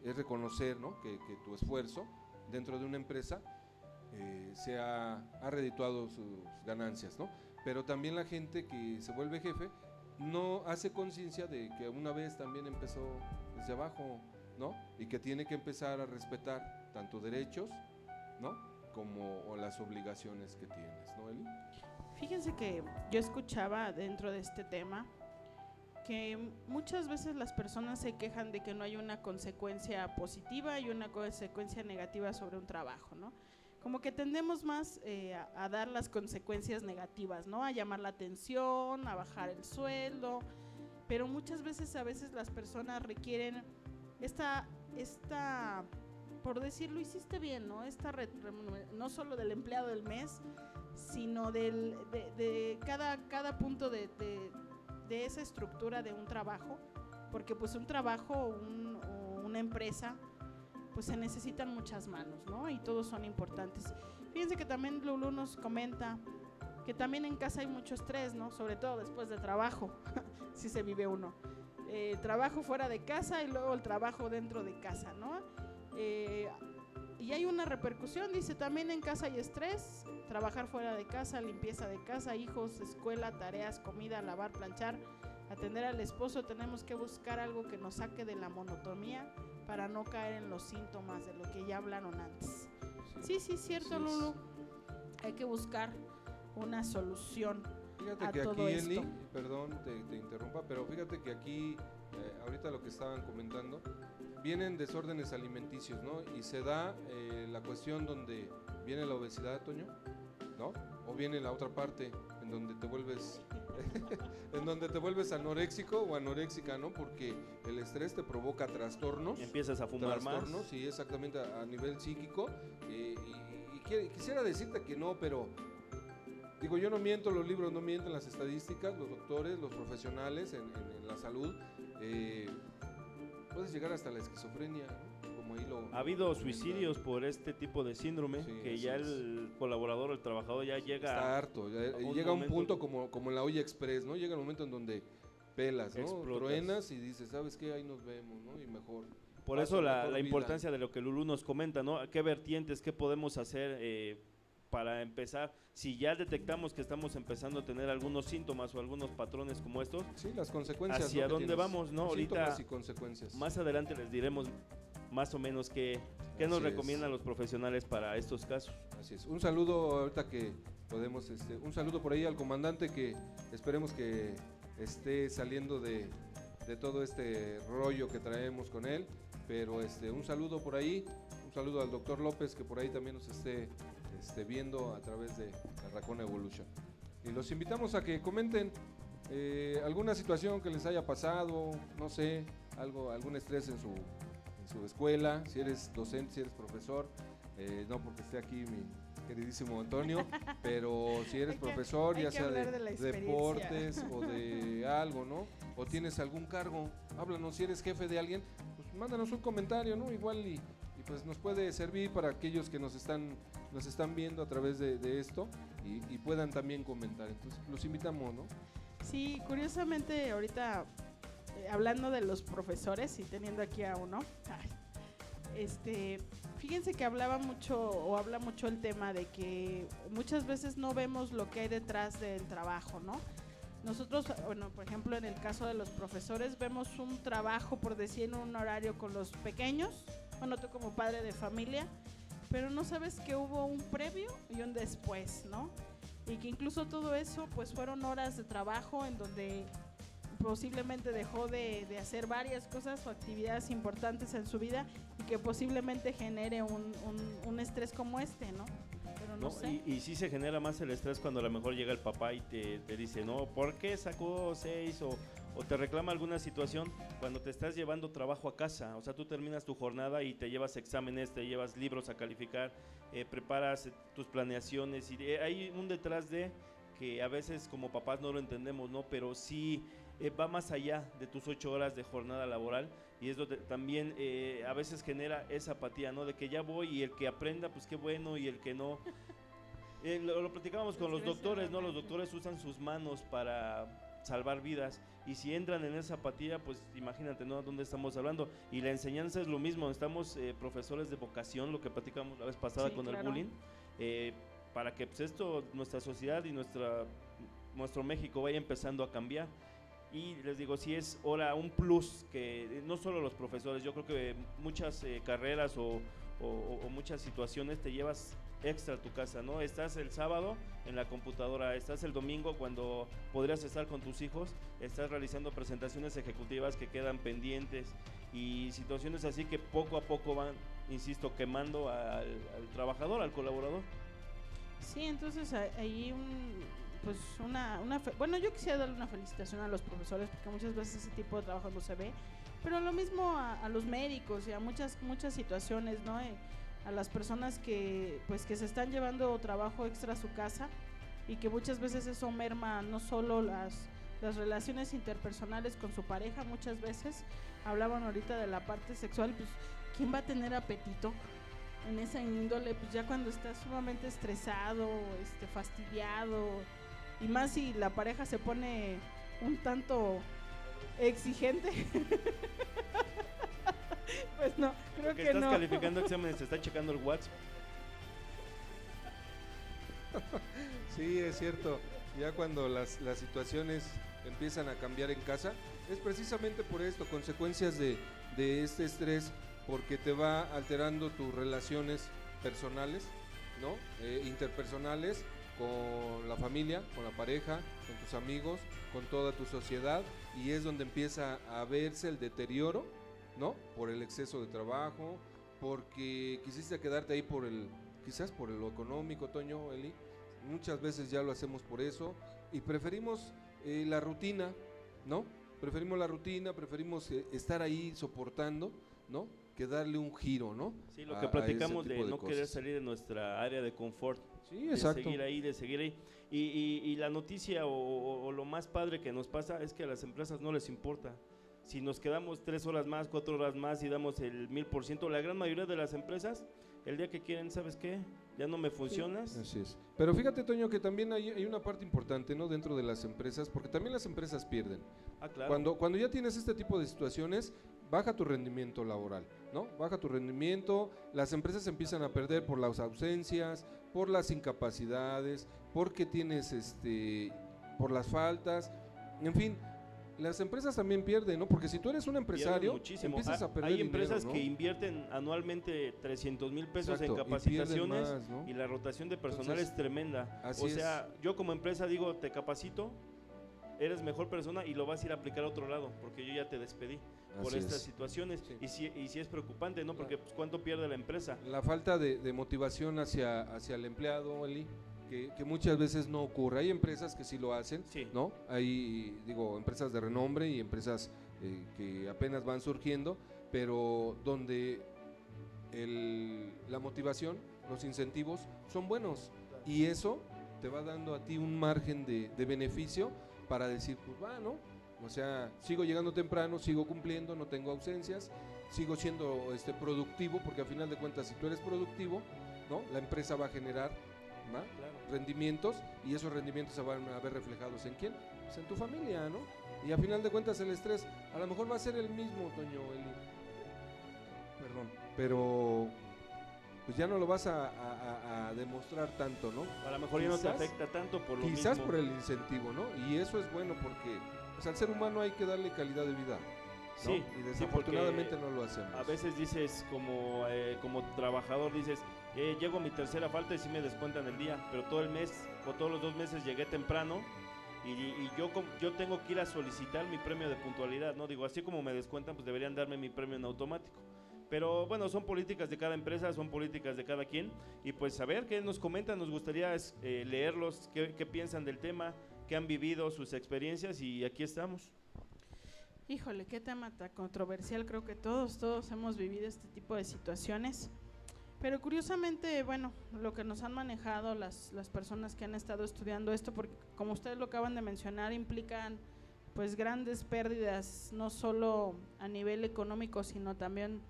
reconocer, ¿no? que tu esfuerzo dentro de una empresa se ha redituado sus ganancias, ¿no? Pero también la gente que se vuelve jefe no hace conciencia de que una vez también empezó desde abajo, ¿no? Y que tiene que empezar a respetar tanto derechos, ¿no? Como las obligaciones que tienes, ¿no, Eli? Fíjense que yo escuchaba dentro de este tema que muchas veces las personas se quejan de que no hay una consecuencia positiva y una consecuencia negativa sobre un trabajo, ¿no? Como que tendemos más a dar las consecuencias negativas, ¿no? A llamar la atención, a bajar el sueldo, pero muchas veces las personas requieren esta por decirlo, hiciste bien, ¿no? No solo del empleado del mes, sino de cada punto de esa estructura de un trabajo, porque pues un trabajo o una empresa pues se necesitan muchas manos, ¿no? Y todos son importantes. Fíjense que también Lulú nos comenta que también en casa hay mucho estrés, ¿no? Sobre todo después de trabajo, si se vive uno. Trabajo fuera de casa y luego el trabajo dentro de casa, ¿no? Y hay una repercusión, dice, también en casa hay estrés, trabajar fuera de casa, limpieza de casa, hijos, escuela, tareas, comida, lavar, planchar, atender al esposo. Tenemos que buscar algo que nos saque de la monotonía para no caer en los síntomas de lo que ya hablaron antes. Sí, cierto, Lulu. Hay que buscar una solución. Fíjate a que todo aquí, esto. Eli, perdón, te interrumpa, pero fíjate que aquí, ahorita lo que estaban comentando, vienen desórdenes alimenticios, ¿no? Y se da la cuestión donde viene la obesidad, Toño, ¿no? O viene la otra parte, en donde te vuelves anoréxico o anoréxica, ¿no? Porque el estrés te provoca trastornos. Y empiezas a fumar más. Sí, exactamente, a nivel psíquico. Y quisiera decirte que no, pero digo, yo no miento, los libros no mienten, las estadísticas, los doctores, los profesionales en la salud, puedes llegar hasta la esquizofrenia, ¿no? Como ahí ha habido suicidios por este tipo de síndrome, sí, que ya el colaborador, el trabajador ya llega... Está harto, llega a un punto como en la olla express, ¿no? Llega el momento en donde pelas, ¿no? Explotas. Truenas y dices, ¿sabes qué? Ahí nos vemos, ¿no? Y mejor. Por eso la importancia de lo que Lulú nos comenta, ¿no? ¿Qué vertientes, qué podemos hacer para empezar? Si ya detectamos que estamos empezando a tener algunos síntomas o algunos patrones como estos, sí, las consecuencias, hacia ¿no? dónde vamos, ¿no? Ahorita y consecuencias. Más adelante les diremos más o menos qué nos recomiendan los profesionales para estos casos. Así es. Un saludo ahorita que podemos, un saludo por ahí al comandante, que esperemos que esté saliendo de todo este rollo que traemos con él, pero un saludo por ahí, un saludo al doctor López, que por ahí también nos esté viendo a través de la Raccoon Evolution. Y los invitamos a que comenten alguna situación que les haya pasado, no sé, algún estrés en su escuela, si eres docente, si eres profesor, no porque esté aquí mi queridísimo Antonio, pero si eres profesor, ya sea de deportes o de algo, ¿no? O tienes algún cargo, háblanos. Si eres jefe de alguien, pues mándanos un comentario, ¿no? Igual y pues nos puede servir para aquellos que nos están viendo a través de esto y puedan también comentar. Entonces los invitamos, ¿no? Sí, curiosamente ahorita hablando de los profesores y teniendo aquí a uno, fíjense que habla mucho el tema de que muchas veces no vemos lo que hay detrás del trabajo, ¿no? Nosotros, bueno, por ejemplo, en el caso de los profesores, vemos un trabajo, por decir, en un horario con los pequeños, bueno, tú como padre de familia, pero no sabes que hubo un previo y un después, ¿no? Y que incluso todo eso, pues fueron horas de trabajo en donde posiblemente dejó de hacer varias cosas o actividades importantes en su vida y que posiblemente genere un estrés como este, ¿no? Pero no sé. Y sí se genera más el estrés cuando a lo mejor llega el papá y te dice, no, ¿por qué sacó 6? O te reclama alguna situación cuando te estás llevando trabajo a casa. O sea, tú terminas tu jornada y te llevas exámenes, te llevas libros a calificar, preparas tus planeaciones y hay un detrás de que a veces como papás no lo entendemos, ¿no? Pero sí va más allá de tus 8 horas de jornada laboral y es donde también a veces genera esa apatía, ¿no? De que ya voy y el que aprenda, pues qué bueno, y el que no... lo platicábamos con los doctores, ¿no? Los doctores usan sus manos para salvar vidas y si entran en esa apatía, pues imagínate, ¿no? ¿Dónde estamos hablando? Y la enseñanza es lo mismo, estamos profesores de vocación, lo que platicamos la vez pasada con el bullying, para que pues esto, nuestra sociedad y nuestro México vaya empezando a cambiar. Y les digo, sí es ahora un plus que no solo los profesores, yo creo que muchas carreras o muchas situaciones te llevas extra a tu casa, ¿no? Estás el sábado en la computadora, estás el domingo cuando podrías estar con tus hijos, estás realizando presentaciones ejecutivas que quedan pendientes y situaciones así que poco a poco van, insisto, quemando al trabajador, al colaborador. Sí, entonces ahí pues bueno, yo quisiera darle una felicitación a los profesores porque muchas veces ese tipo de trabajo no se ve, pero lo mismo a los médicos y a muchas situaciones, ¿no? A las personas que se están llevando trabajo extra a su casa y que muchas veces eso merma no solo las relaciones interpersonales con su pareja, muchas veces hablaban ahorita de la parte sexual, pues ¿quién va a tener apetito en esa índole? Pues ya cuando estás sumamente estresado, fastidiado, y más si la pareja se pone un tanto exigente. Pues no, creo que no. Estás calificando exámenes, te está checando el WhatsApp. Sí, es cierto. Ya cuando las situaciones empiezan a cambiar en casa, es precisamente por esto, consecuencias de este estrés, porque te va alterando tus relaciones personales, ¿no? Interpersonales, con la familia, con la pareja, con tus amigos, con toda tu sociedad, y es donde empieza a verse el deterioro, ¿no? Por el exceso de trabajo, porque quisiste quedarte ahí quizás por lo económico, Toño, Eli. Muchas veces ya lo hacemos por eso y preferimos la rutina, ¿no? Preferimos estar ahí soportando, ¿no? Que darle un giro, ¿no? Sí, lo que platicamos de no querer salir de nuestra área de confort. Sí, exacto. De seguir ahí. Y la noticia o lo más padre que nos pasa es que a las empresas no les importa. Si nos quedamos 3 horas más, 4 horas más y damos el 1000%, la gran mayoría de las empresas, el día que quieren, ¿sabes qué? Ya no me funcionas. Sí, así es. Pero fíjate, Toño, que también hay una parte importante, ¿no? Dentro de las empresas, porque también las empresas pierden. Ah, claro. Cuando ya tienes este tipo de situaciones, baja tu rendimiento laboral, ¿no? Baja tu rendimiento, las empresas empiezan a perder por las ausencias, por las incapacidades, porque tienes por las faltas, en fin. Las empresas también pierden, ¿no? Porque si tú eres un empresario, empiezas a perder dinero. Hay empresas dinero, ¿no? que invierten anualmente 300,000 pesos Exacto, en capacitaciones más, ¿no? y la rotación de personal Entonces, es tremenda. así o sea, yo como empresa digo, te capacito, eres mejor persona y lo vas a ir a aplicar a otro lado, porque yo ya te despedí por Así estas es. situaciones. Sí. Y si es preocupante, ¿no? Porque pues, ¿cuánto pierde la empresa? La falta de motivación hacia el empleado, Eli, que muchas veces no ocurre. Hay empresas que sí lo hacen, Sí. ¿no? Hay, empresas de renombre y empresas que apenas van surgiendo, pero donde la motivación, los incentivos son buenos, y eso te va dando a ti un margen de beneficio para decir, pues va, ¿no? O sea, sigo llegando temprano, sigo cumpliendo, no tengo ausencias, sigo siendo productivo, porque al final de cuentas, si tú eres productivo, ¿no? La empresa va a generar, ¿no? Claro. Rendimientos, y esos rendimientos se van a ver reflejados ¿en quién? Pues en tu familia, ¿no? Y a final de cuentas el estrés a lo mejor va a ser el mismo, Toño, Eli. Perdón, pero pues ya no lo vas a demostrar tanto, ¿no? A lo mejor ya no te Quizás- afecta tanto por lo Quizás mismo. por el incentivo, ¿no? Y eso es bueno porque pues, al ser humano hay que darle calidad de vida, ¿no? Sí, Y sí, desafortunadamente porque no lo hacemos. a veces dices como trabajador, dices, llego a mi tercera falta y sí me descuentan el día, pero todo el mes o todos los 2 meses llegué temprano y yo tengo que ir a solicitar mi premio de puntualidad, ¿no? Digo, así como me descuentan, pues deberían darme mi premio en automático. Pero bueno, son políticas de cada empresa, son políticas de cada quien. Y pues a ver qué nos comentan, nos gustaría leerlos, qué piensan del tema, qué han vivido, sus experiencias, y aquí estamos. Híjole, qué tema tan controversial. Creo que todos hemos vivido este tipo de situaciones. Pero curiosamente, bueno, lo que nos han manejado las personas que han estado estudiando esto, porque como ustedes lo acaban de mencionar, implican pues grandes pérdidas, no solo a nivel económico, sino también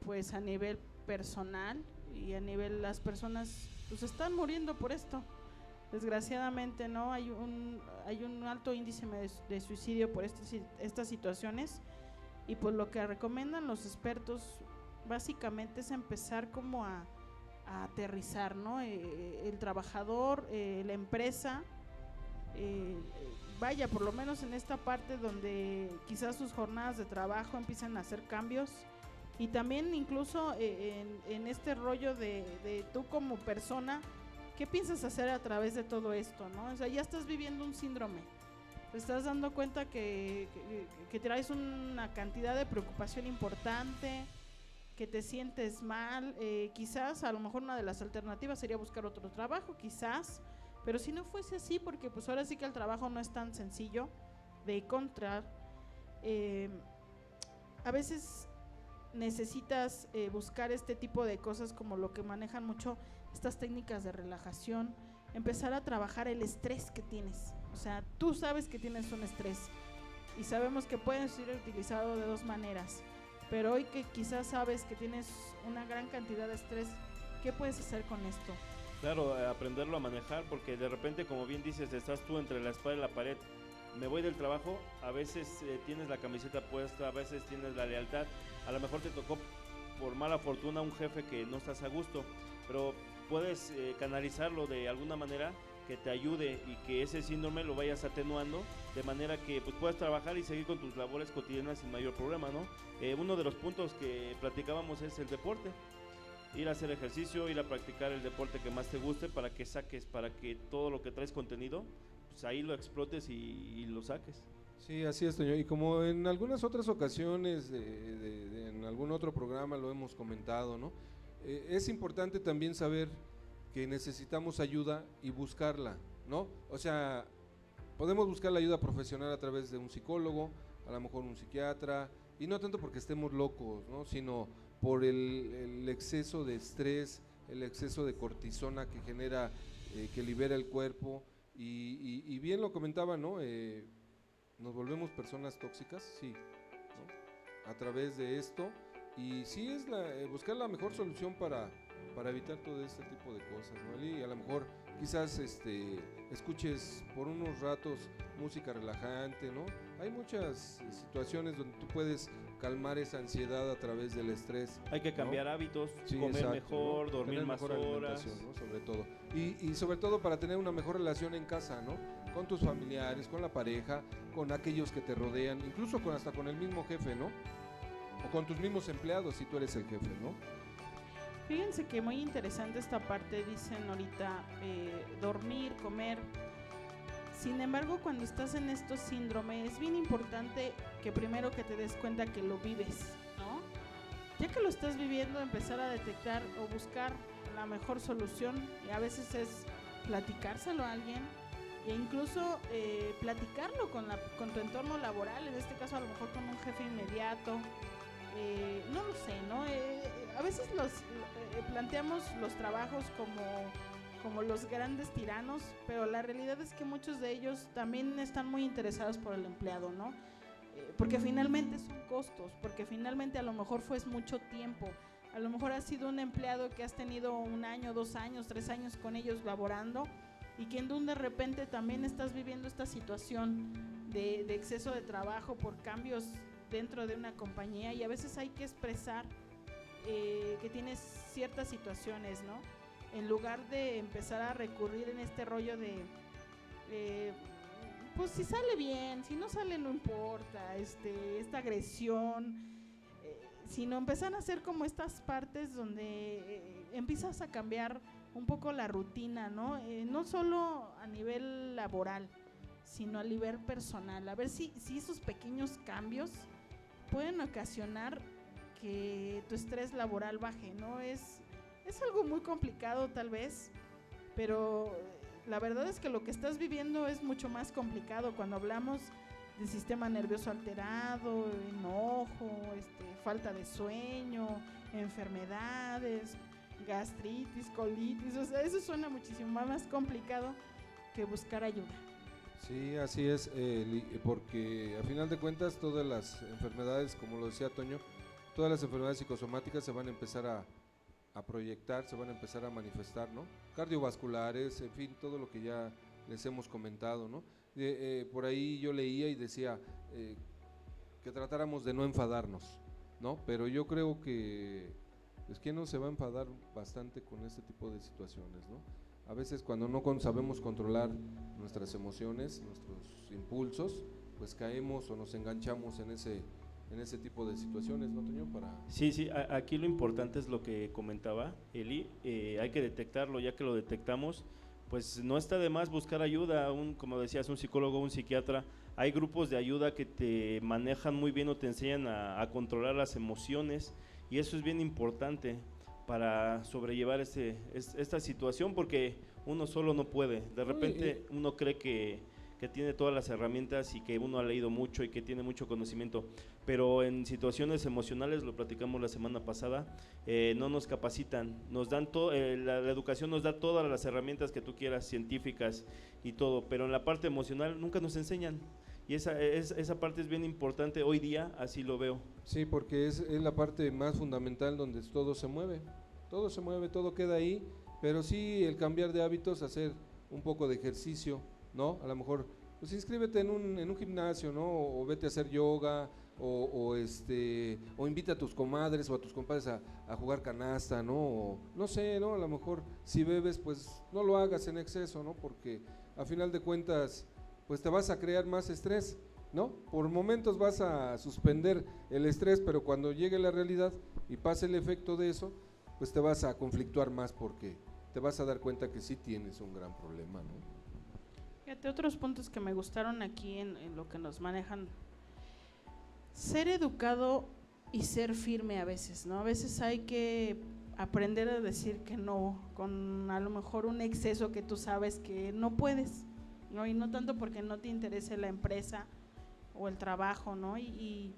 pues a nivel personal, y a nivel las personas pues están muriendo por esto. Desgraciadamente, ¿no? Hay un alto índice de suicidio por estas situaciones, y pues lo que recomiendan los expertos básicamente es empezar como a aterrizar, ¿no? El trabajador, la empresa, vaya, por lo menos en esta parte donde quizás sus jornadas de trabajo empiezan a hacer cambios, y también incluso en este rollo de tú como persona, ¿qué piensas hacer a través de todo esto, no? O sea, ya estás viviendo un síndrome, te estás dando cuenta que traes una cantidad de preocupación importante, que te sientes mal, quizás a lo mejor una de las alternativas sería buscar otro trabajo, quizás, pero si no fuese así, porque pues ahora sí que el trabajo no es tan sencillo de encontrar, a veces necesitas buscar este tipo de cosas, como lo que manejan mucho estas técnicas de relajación, empezar a trabajar el estrés que tienes. O sea, tú sabes que tienes un estrés y sabemos que puede ser utilizado de 2 maneras, pero hoy que quizás sabes que tienes una gran cantidad de estrés, ¿qué puedes hacer con esto? Claro, aprenderlo a manejar, porque de repente, como bien dices, estás tú entre la espada y la pared. Me voy del trabajo, a veces tienes la camiseta puesta, a veces tienes la lealtad, a lo mejor te tocó por mala fortuna un jefe que no estás a gusto, pero puedes canalizarlo de alguna manera que te ayude y que ese síndrome lo vayas atenuando, de manera que pues puedas trabajar y seguir con tus labores cotidianas sin mayor problema, ¿no? Uno de los puntos que platicábamos es el deporte, ir a hacer ejercicio, ir a practicar el deporte que más te guste, para que saques, para que todo lo que traes contenido, pues ahí lo explotes y lo saques. Sí, así es, Toño. Y como en algunas otras ocasiones, en algún otro programa lo hemos comentado, ¿no? Es importante también saber que necesitamos ayuda y buscarla, ¿no? O sea, podemos buscar la ayuda profesional a través de un psicólogo, a lo mejor un psiquiatra, y no tanto porque estemos locos, ¿no? Sino por el exceso de estrés, el exceso de cortisona que genera, que libera el cuerpo, y bien lo comentaba, ¿no? Nos volvemos personas tóxicas, sí, ¿no? A través de esto, y sí es buscar la mejor solución para evitar todo este tipo de cosas, ¿no? Y a lo mejor quizás escuches por unos ratos música relajante, ¿no? Hay muchas situaciones donde tú puedes calmar esa ansiedad a través del estrés. Hay que cambiar, ¿no?, hábitos, Sí, comer exacto, mejor, ¿no? dormir Tener más mejor horas, alimentación, ¿no? Sobre todo. Y sobre todo para tener una mejor relación en casa, ¿no? Con tus familiares, con la pareja, con aquellos que te rodean, incluso hasta con el mismo jefe, ¿no? O con tus mismos empleados si tú eres el jefe, ¿no? Fíjense que muy interesante esta parte, dicen ahorita, dormir, comer. Sin embargo, cuando estás en estos síndromes, es bien importante que primero que te des cuenta que lo vives, ¿no? Ya que lo estás viviendo, empezar a detectar o buscar la mejor solución, y a veces es platicárselo a alguien, e incluso platicarlo con tu entorno laboral, en este caso a lo mejor con un jefe inmediato. No lo sé, ¿no? A veces planteamos los trabajos como los grandes tiranos, pero la realidad es que muchos de ellos también están muy interesados por el empleado, ¿no? Porque finalmente son costos, porque finalmente a lo mejor fue mucho tiempo, a lo mejor has sido un empleado que has tenido 1 año, 2 años, 3 años con ellos laborando, y que de repente también estás viviendo esta situación de exceso de trabajo por cambios dentro de una compañía, y a veces hay que expresar que tienes ciertas situaciones, ¿no? En lugar de empezar a recurrir en este rollo de, pues si sale bien, si no sale no importa, esta agresión, sino empezar a hacer como estas partes donde empiezas a cambiar un poco la rutina, ¿no? No solo a nivel laboral, sino a nivel personal, a ver si esos pequeños cambios pueden ocasionar que tu estrés laboral baje, ¿no? Es algo muy complicado tal vez, pero la verdad es que lo que estás viviendo es mucho más complicado cuando hablamos de sistema nervioso alterado, enojo, falta de sueño, enfermedades, gastritis, colitis, o sea, eso suena muchísimo más complicado que buscar ayuda. Sí, así es, porque a final de cuentas todas las enfermedades, como lo decía Toño, todas las enfermedades psicosomáticas se van a empezar a proyectar, se van a empezar a manifestar, ¿no? Cardiovasculares, en fin, todo lo que ya les hemos comentado, ¿no? Por ahí yo leía y decía que tratáramos de no enfadarnos, ¿no? Pero yo creo que, pues, ¿quién no se va a enfadar bastante con este tipo de situaciones, ¿no? A veces cuando no sabemos controlar nuestras emociones, nuestros impulsos, pues caemos o nos enganchamos en ese tipo de situaciones, ¿no, Toño? Sí, aquí lo importante es lo que comentaba Eli, hay que detectarlo, ya que lo detectamos, pues no está de más buscar ayuda, como decías, un psicólogo, un psiquiatra. Hay grupos de ayuda que te manejan muy bien o te enseñan a controlar las emociones, y eso es bien importante para sobrellevar esta situación, porque uno solo no puede. De repente uno cree que tiene todas las herramientas y que uno ha leído mucho y que tiene mucho conocimiento, pero en situaciones emocionales, lo platicamos la semana pasada, no nos capacitan, nos dan la educación nos da todas las herramientas que tú quieras, científicas y todo, pero en la parte emocional nunca nos enseñan, y esa parte es bien importante hoy día, así lo veo. Sí, porque es la parte más fundamental donde todo se mueve, todo queda ahí, pero sí el cambiar de hábitos, hacer un poco de ejercicio, ¿no? A lo mejor, pues inscríbete en un gimnasio, ¿no? O vete a hacer yoga, o invita a tus comadres o a tus compadres a jugar canasta, ¿no? O, no sé, ¿no? A lo mejor si bebes, pues no lo hagas en exceso, ¿no? Porque a final de cuentas, pues te vas a crear más estrés, ¿no? Por momentos vas a suspender el estrés, pero cuando llegue la realidad y pase el efecto de eso, pues te vas a conflictuar más, porque te vas a dar cuenta que sí tienes un gran problema, ¿no? Fíjate, otros puntos que me gustaron aquí en lo que nos manejan: ser educado y ser firme a veces, ¿no? A veces hay que aprender a decir que no, con a lo mejor un exceso que tú sabes que no puedes, ¿no? Y no tanto porque no te interese la empresa o el trabajo, ¿no? Y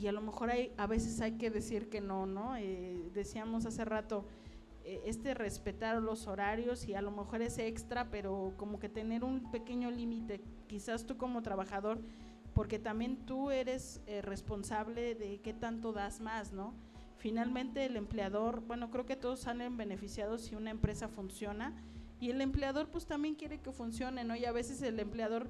a lo mejor a veces hay que decir que no, ¿no? Decíamos hace rato, respetar los horarios y a lo mejor es extra, pero como que tener un pequeño límite, quizás tú como trabajador, porque también tú eres responsable de qué tanto das más, ¿no? Finalmente el empleador, bueno, creo que todos salen beneficiados si una empresa funciona, y el empleador pues también quiere que funcione, ¿no? Y a veces el empleador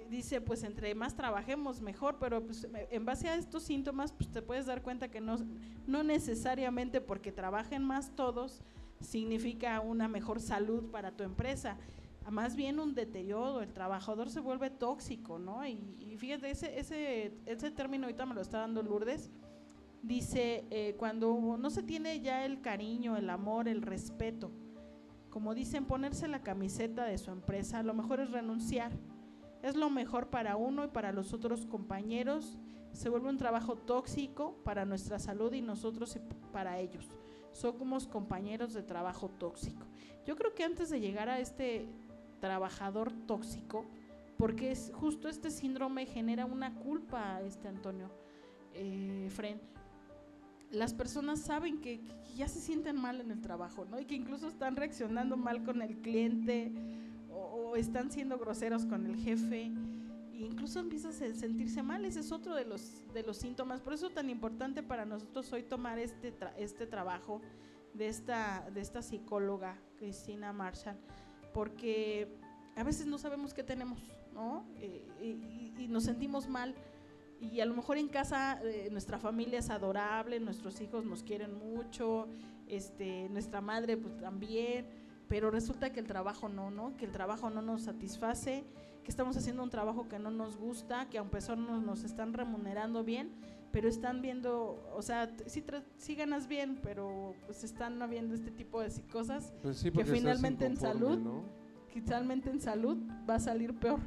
dice, pues entre más trabajemos mejor, pero pues en base a estos síntomas pues te puedes dar cuenta que no necesariamente porque trabajen más todos significa una mejor salud para tu empresa, más bien un deterioro, el trabajador se vuelve tóxico, ¿no? Y fíjate, ese término ahorita me lo está dando Lourdes, dice, cuando no se tiene ya el cariño, el amor, el respeto, como dicen, ponerse la camiseta de su empresa, a lo mejor es renunciar. Es lo mejor para uno y para los otros compañeros, se vuelve un trabajo tóxico para nuestra salud y nosotros y para ellos. Somos compañeros de trabajo tóxico. Yo creo que antes de llegar a este trabajador tóxico, porque es justo este síndrome genera una culpa, Antonio, Fren, las personas saben que ya se sienten mal en el trabajo, ¿no? Y que incluso están reaccionando mal con el cliente, o están siendo groseros con el jefe, e incluso empiezas a sentirse mal. Ese es otro de los síntomas. Por eso es tan importante para nosotros hoy tomar este trabajo de esta psicóloga Cristina Marshall, porque a veces no sabemos qué tenemos, ¿no? Y nos sentimos mal y a lo mejor en casa nuestra familia es adorable, nuestros hijos nos quieren mucho, nuestra madre pues también, pero resulta que el trabajo que el trabajo no nos satisface, que estamos haciendo un trabajo que no nos gusta, que a pesar nos están remunerando bien, pero están viendo, o sea, sí ganas bien, pero pues están viendo este tipo de cosas, pues sí, que finalmente finalmente en salud va a salir peor.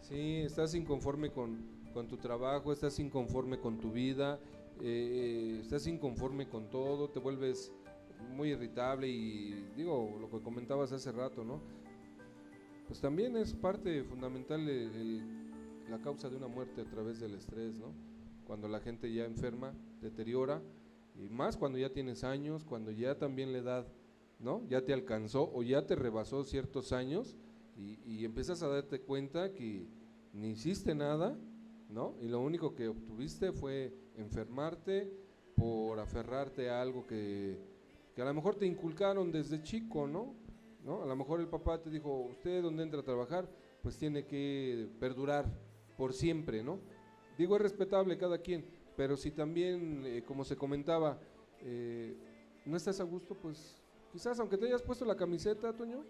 Sí, estás inconforme con tu trabajo, estás inconforme con tu vida, estás inconforme con todo, te vuelves muy irritable y digo, lo que comentabas hace rato, ¿no? Pues también es parte fundamental la causa de una muerte a través del estrés, ¿no? Cuando la gente ya enferma, deteriora, y más cuando ya tienes años, cuando ya también la edad, ¿no? Ya te alcanzó o ya te rebasó ciertos años y empiezas a darte cuenta que ni hiciste nada, ¿no? Y lo único que obtuviste fue enfermarte por aferrarte a algo que a lo mejor te inculcaron desde chico, ¿no? A lo mejor el papá te dijo, usted donde entra a trabajar, pues tiene que perdurar por siempre, ¿no? Digo, es respetable cada quien, pero si también, como se comentaba, no estás a gusto, pues quizás aunque te hayas puesto la camiseta, Toño,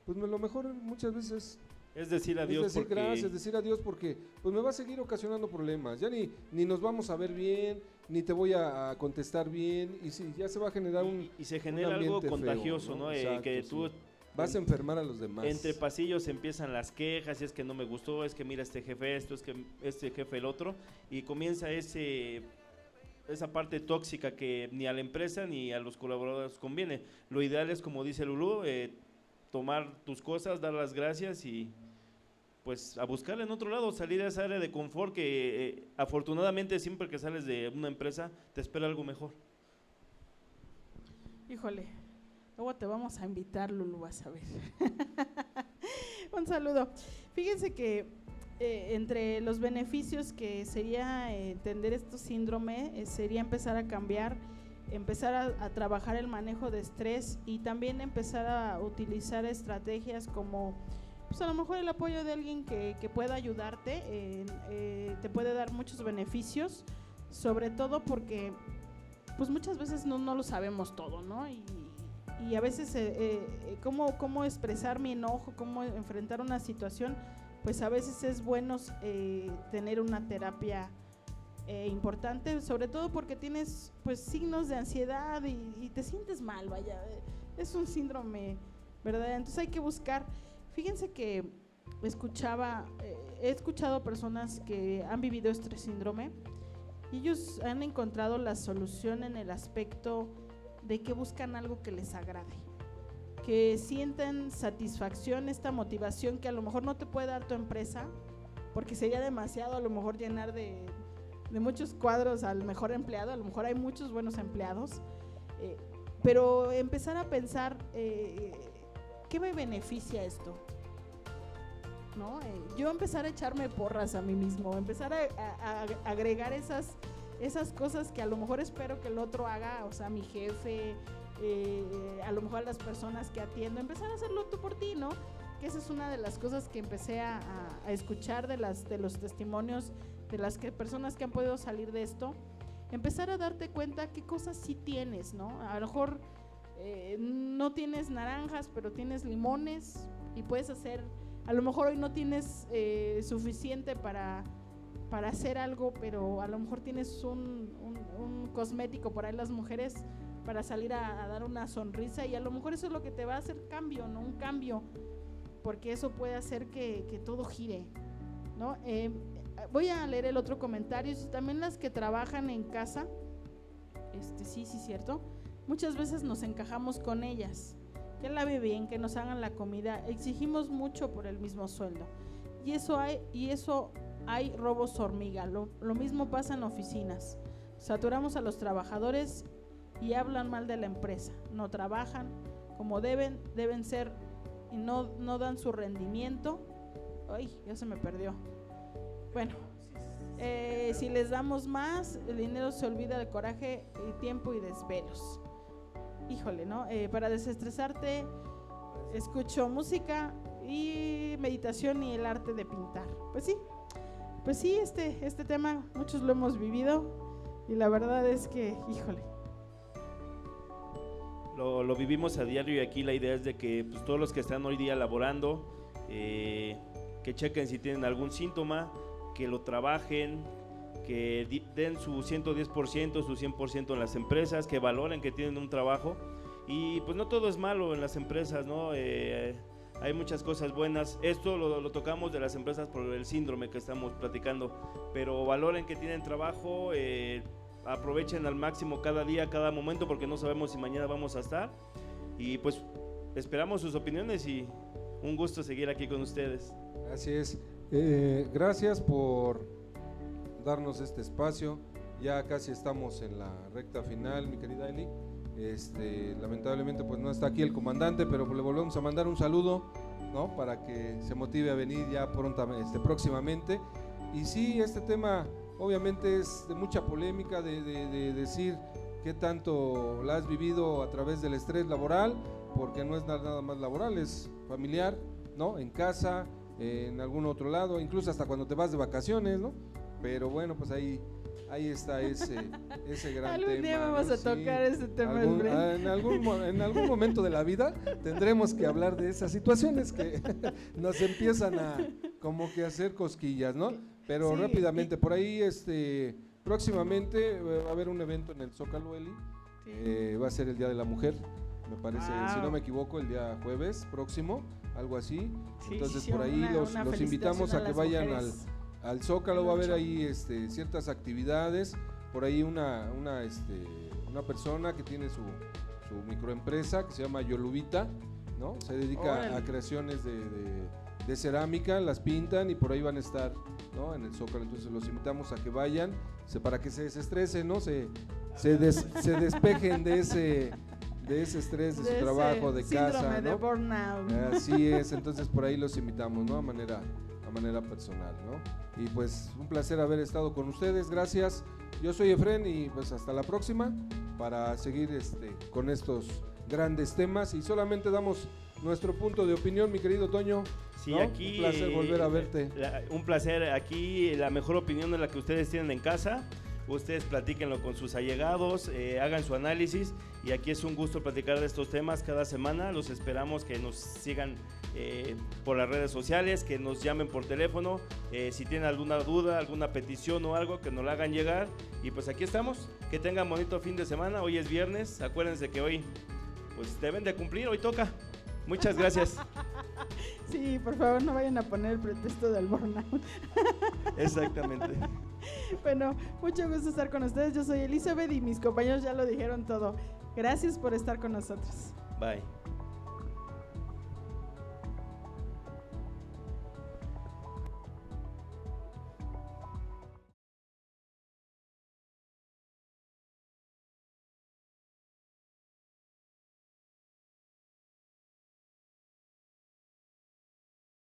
pues lo mejor muchas veces es decir adiós, es decir gracias, decir adiós, porque pues me va a seguir ocasionando problemas, ya ni nos vamos a ver bien, ni te voy a contestar bien, y sí, ya se va a generar y se genera algo contagioso, feo, ¿no? Exacto, que tú vas a enfermar a los demás. Entre pasillos empiezan las quejas, es que no me gustó, es que mira este jefe esto, es que este jefe el otro, y comienza esa parte tóxica que ni a la empresa ni a los colaboradores conviene. Lo ideal es, como dice Lulú, tomar tus cosas, dar las gracias y pues a buscar en otro lado, salir de esa área de confort que afortunadamente siempre que sales de una empresa te espera algo mejor. Híjole, luego te vamos a invitar, Lulú, vas a ver. Un saludo. Fíjense que entre los beneficios que sería entender este síndrome, sería empezar a cambiar, empezar a trabajar el manejo de estrés y también empezar a utilizar estrategias como pues a lo mejor el apoyo de alguien que pueda ayudarte, te puede dar muchos beneficios, sobre todo porque pues muchas veces no lo sabemos todo, ¿no? Y a veces cómo expresar mi enojo, cómo enfrentar una situación, pues a veces es bueno tener una terapia importante, sobre todo porque tienes pues signos de ansiedad y te sientes mal, vaya, es un síndrome, ¿verdad? Entonces hay que buscar. Fíjense que he escuchado personas que han vivido este síndrome y ellos han encontrado la solución en el aspecto de que buscan algo que les agrade, que sientan satisfacción, esta motivación que a lo mejor no te puede dar tu empresa, porque sería demasiado a lo mejor llenar de muchos cuadros al mejor empleado, a lo mejor hay muchos buenos empleados, pero empezar a pensar ¿qué me beneficia esto? ¿No? Yo empezar a echarme porras a mí mismo, empezar a agregar esas cosas que a lo mejor espero que el otro haga, o sea, mi jefe, a lo mejor las personas que atiendo, empezar a hacerlo tú por ti, ¿no? Que esa es una de las cosas que empecé a escuchar de los testimonios de las personas que han podido salir de esto, empezar a darte cuenta qué cosas sí tienes, ¿no? A lo mejor no tienes naranjas, pero tienes limones y puedes hacer, a lo mejor hoy no tienes suficiente para hacer algo, pero a lo mejor tienes un cosmético por ahí las mujeres para salir a dar una sonrisa y a lo mejor eso es lo que te va a hacer cambio, ¿no? Un cambio, porque eso puede hacer que todo gire, ¿no? Voy a leer el otro comentario. También las que trabajan en casa, sí, cierto, muchas veces nos encajamos con ellas, que lave bien, que nos hagan la comida, exigimos mucho por el mismo sueldo y eso hay robos hormiga. Lo mismo pasa en oficinas, saturamos a los trabajadores y hablan mal de la empresa, no trabajan como deben ser y no dan su rendimiento. Ay, ya se me perdió. Bueno, si les damos más, el dinero se olvida de coraje y tiempo y desvelos. Híjole, ¿no? Para desestresarte, escucho música y meditación y el arte de pintar. Pues sí, pues sí, este tema muchos lo hemos vivido y la verdad es que, híjole. Lo vivimos a diario y aquí la idea es de que pues, todos los que están hoy día laborando, que chequen si tienen algún síntoma, que lo trabajen, que den su 110%, su 100% en las empresas, que valoren que tienen un trabajo y pues no todo es malo en las empresas, ¿no? Hay muchas cosas buenas. Esto lo tocamos de las empresas por el síndrome que estamos platicando, pero valoren que tienen trabajo, aprovechen al máximo cada día, cada momento, porque no sabemos si mañana vamos a estar. Y pues esperamos sus opiniones y un gusto seguir aquí con ustedes. Así es. Gracias por darnos este espacio. Ya casi estamos en la recta final, mi querida Eli. Lamentablemente pues no está aquí el comandante, pero le volvemos a mandar un saludo, ¿no? Para que se motive a venir ya próximamente. Y sí, este tema obviamente es de mucha polémica, de decir qué tanto la has vivido a través del estrés laboral, porque no es nada más laboral, es familiar, ¿no? En casa, en algún otro lado, incluso hasta cuando te vas de vacaciones, ¿no? Pero bueno, pues ahí está ese gran tema. Algún día vamos a tocar ese tema. En algún momento de la vida tendremos que hablar de esas situaciones que nos empiezan a como que hacer cosquillas, ¿no? Pero sí, rápidamente, por ahí próximamente va a haber un evento en el Zócalo, Eli. Sí. Va a ser el Día de la Mujer, me parece, si no me equivoco, el día jueves próximo, algo así. Sí, entonces sí, por ahí los invitamos a que vayan al Zócalo. Va a haber ahí ciertas actividades, por ahí una persona que tiene su microempresa que se llama Yolubita, ¿no? Se dedica a creaciones de cerámica, las pintan y por ahí van a estar, ¿no? En el Zócalo. Entonces los invitamos a que vayan, para que se desestresen, ¿no? Se despejen de ese estrés de su trabajo, de casa, ¿no? De burnout. Así es, entonces por ahí los invitamos, ¿no? A manera personal, ¿no? Y pues un placer haber estado con ustedes, gracias. Yo soy Efren y pues hasta la próxima para seguir con estos grandes temas y solamente damos nuestro punto de opinión, mi querido Toño. Sí, ¿no? Aquí un placer volver a verte. Un placer, aquí la mejor opinión es la que ustedes tienen en casa. Ustedes platíquenlo con sus allegados, hagan su análisis y aquí es un gusto platicar de estos temas cada semana. Los esperamos que nos sigan por las redes sociales, que nos llamen por teléfono, si tienen alguna duda, alguna petición o algo, que nos la hagan llegar y pues aquí estamos. Que tengan bonito fin de semana, hoy es viernes, acuérdense que hoy pues deben de cumplir, hoy toca. Muchas gracias. Sí, por favor no vayan a poner el pretexto del burnout. Exactamente. Bueno, mucho gusto estar con ustedes. Yo soy Elizabeth y mis compañeros ya lo dijeron todo. Gracias por estar con nosotros. Bye.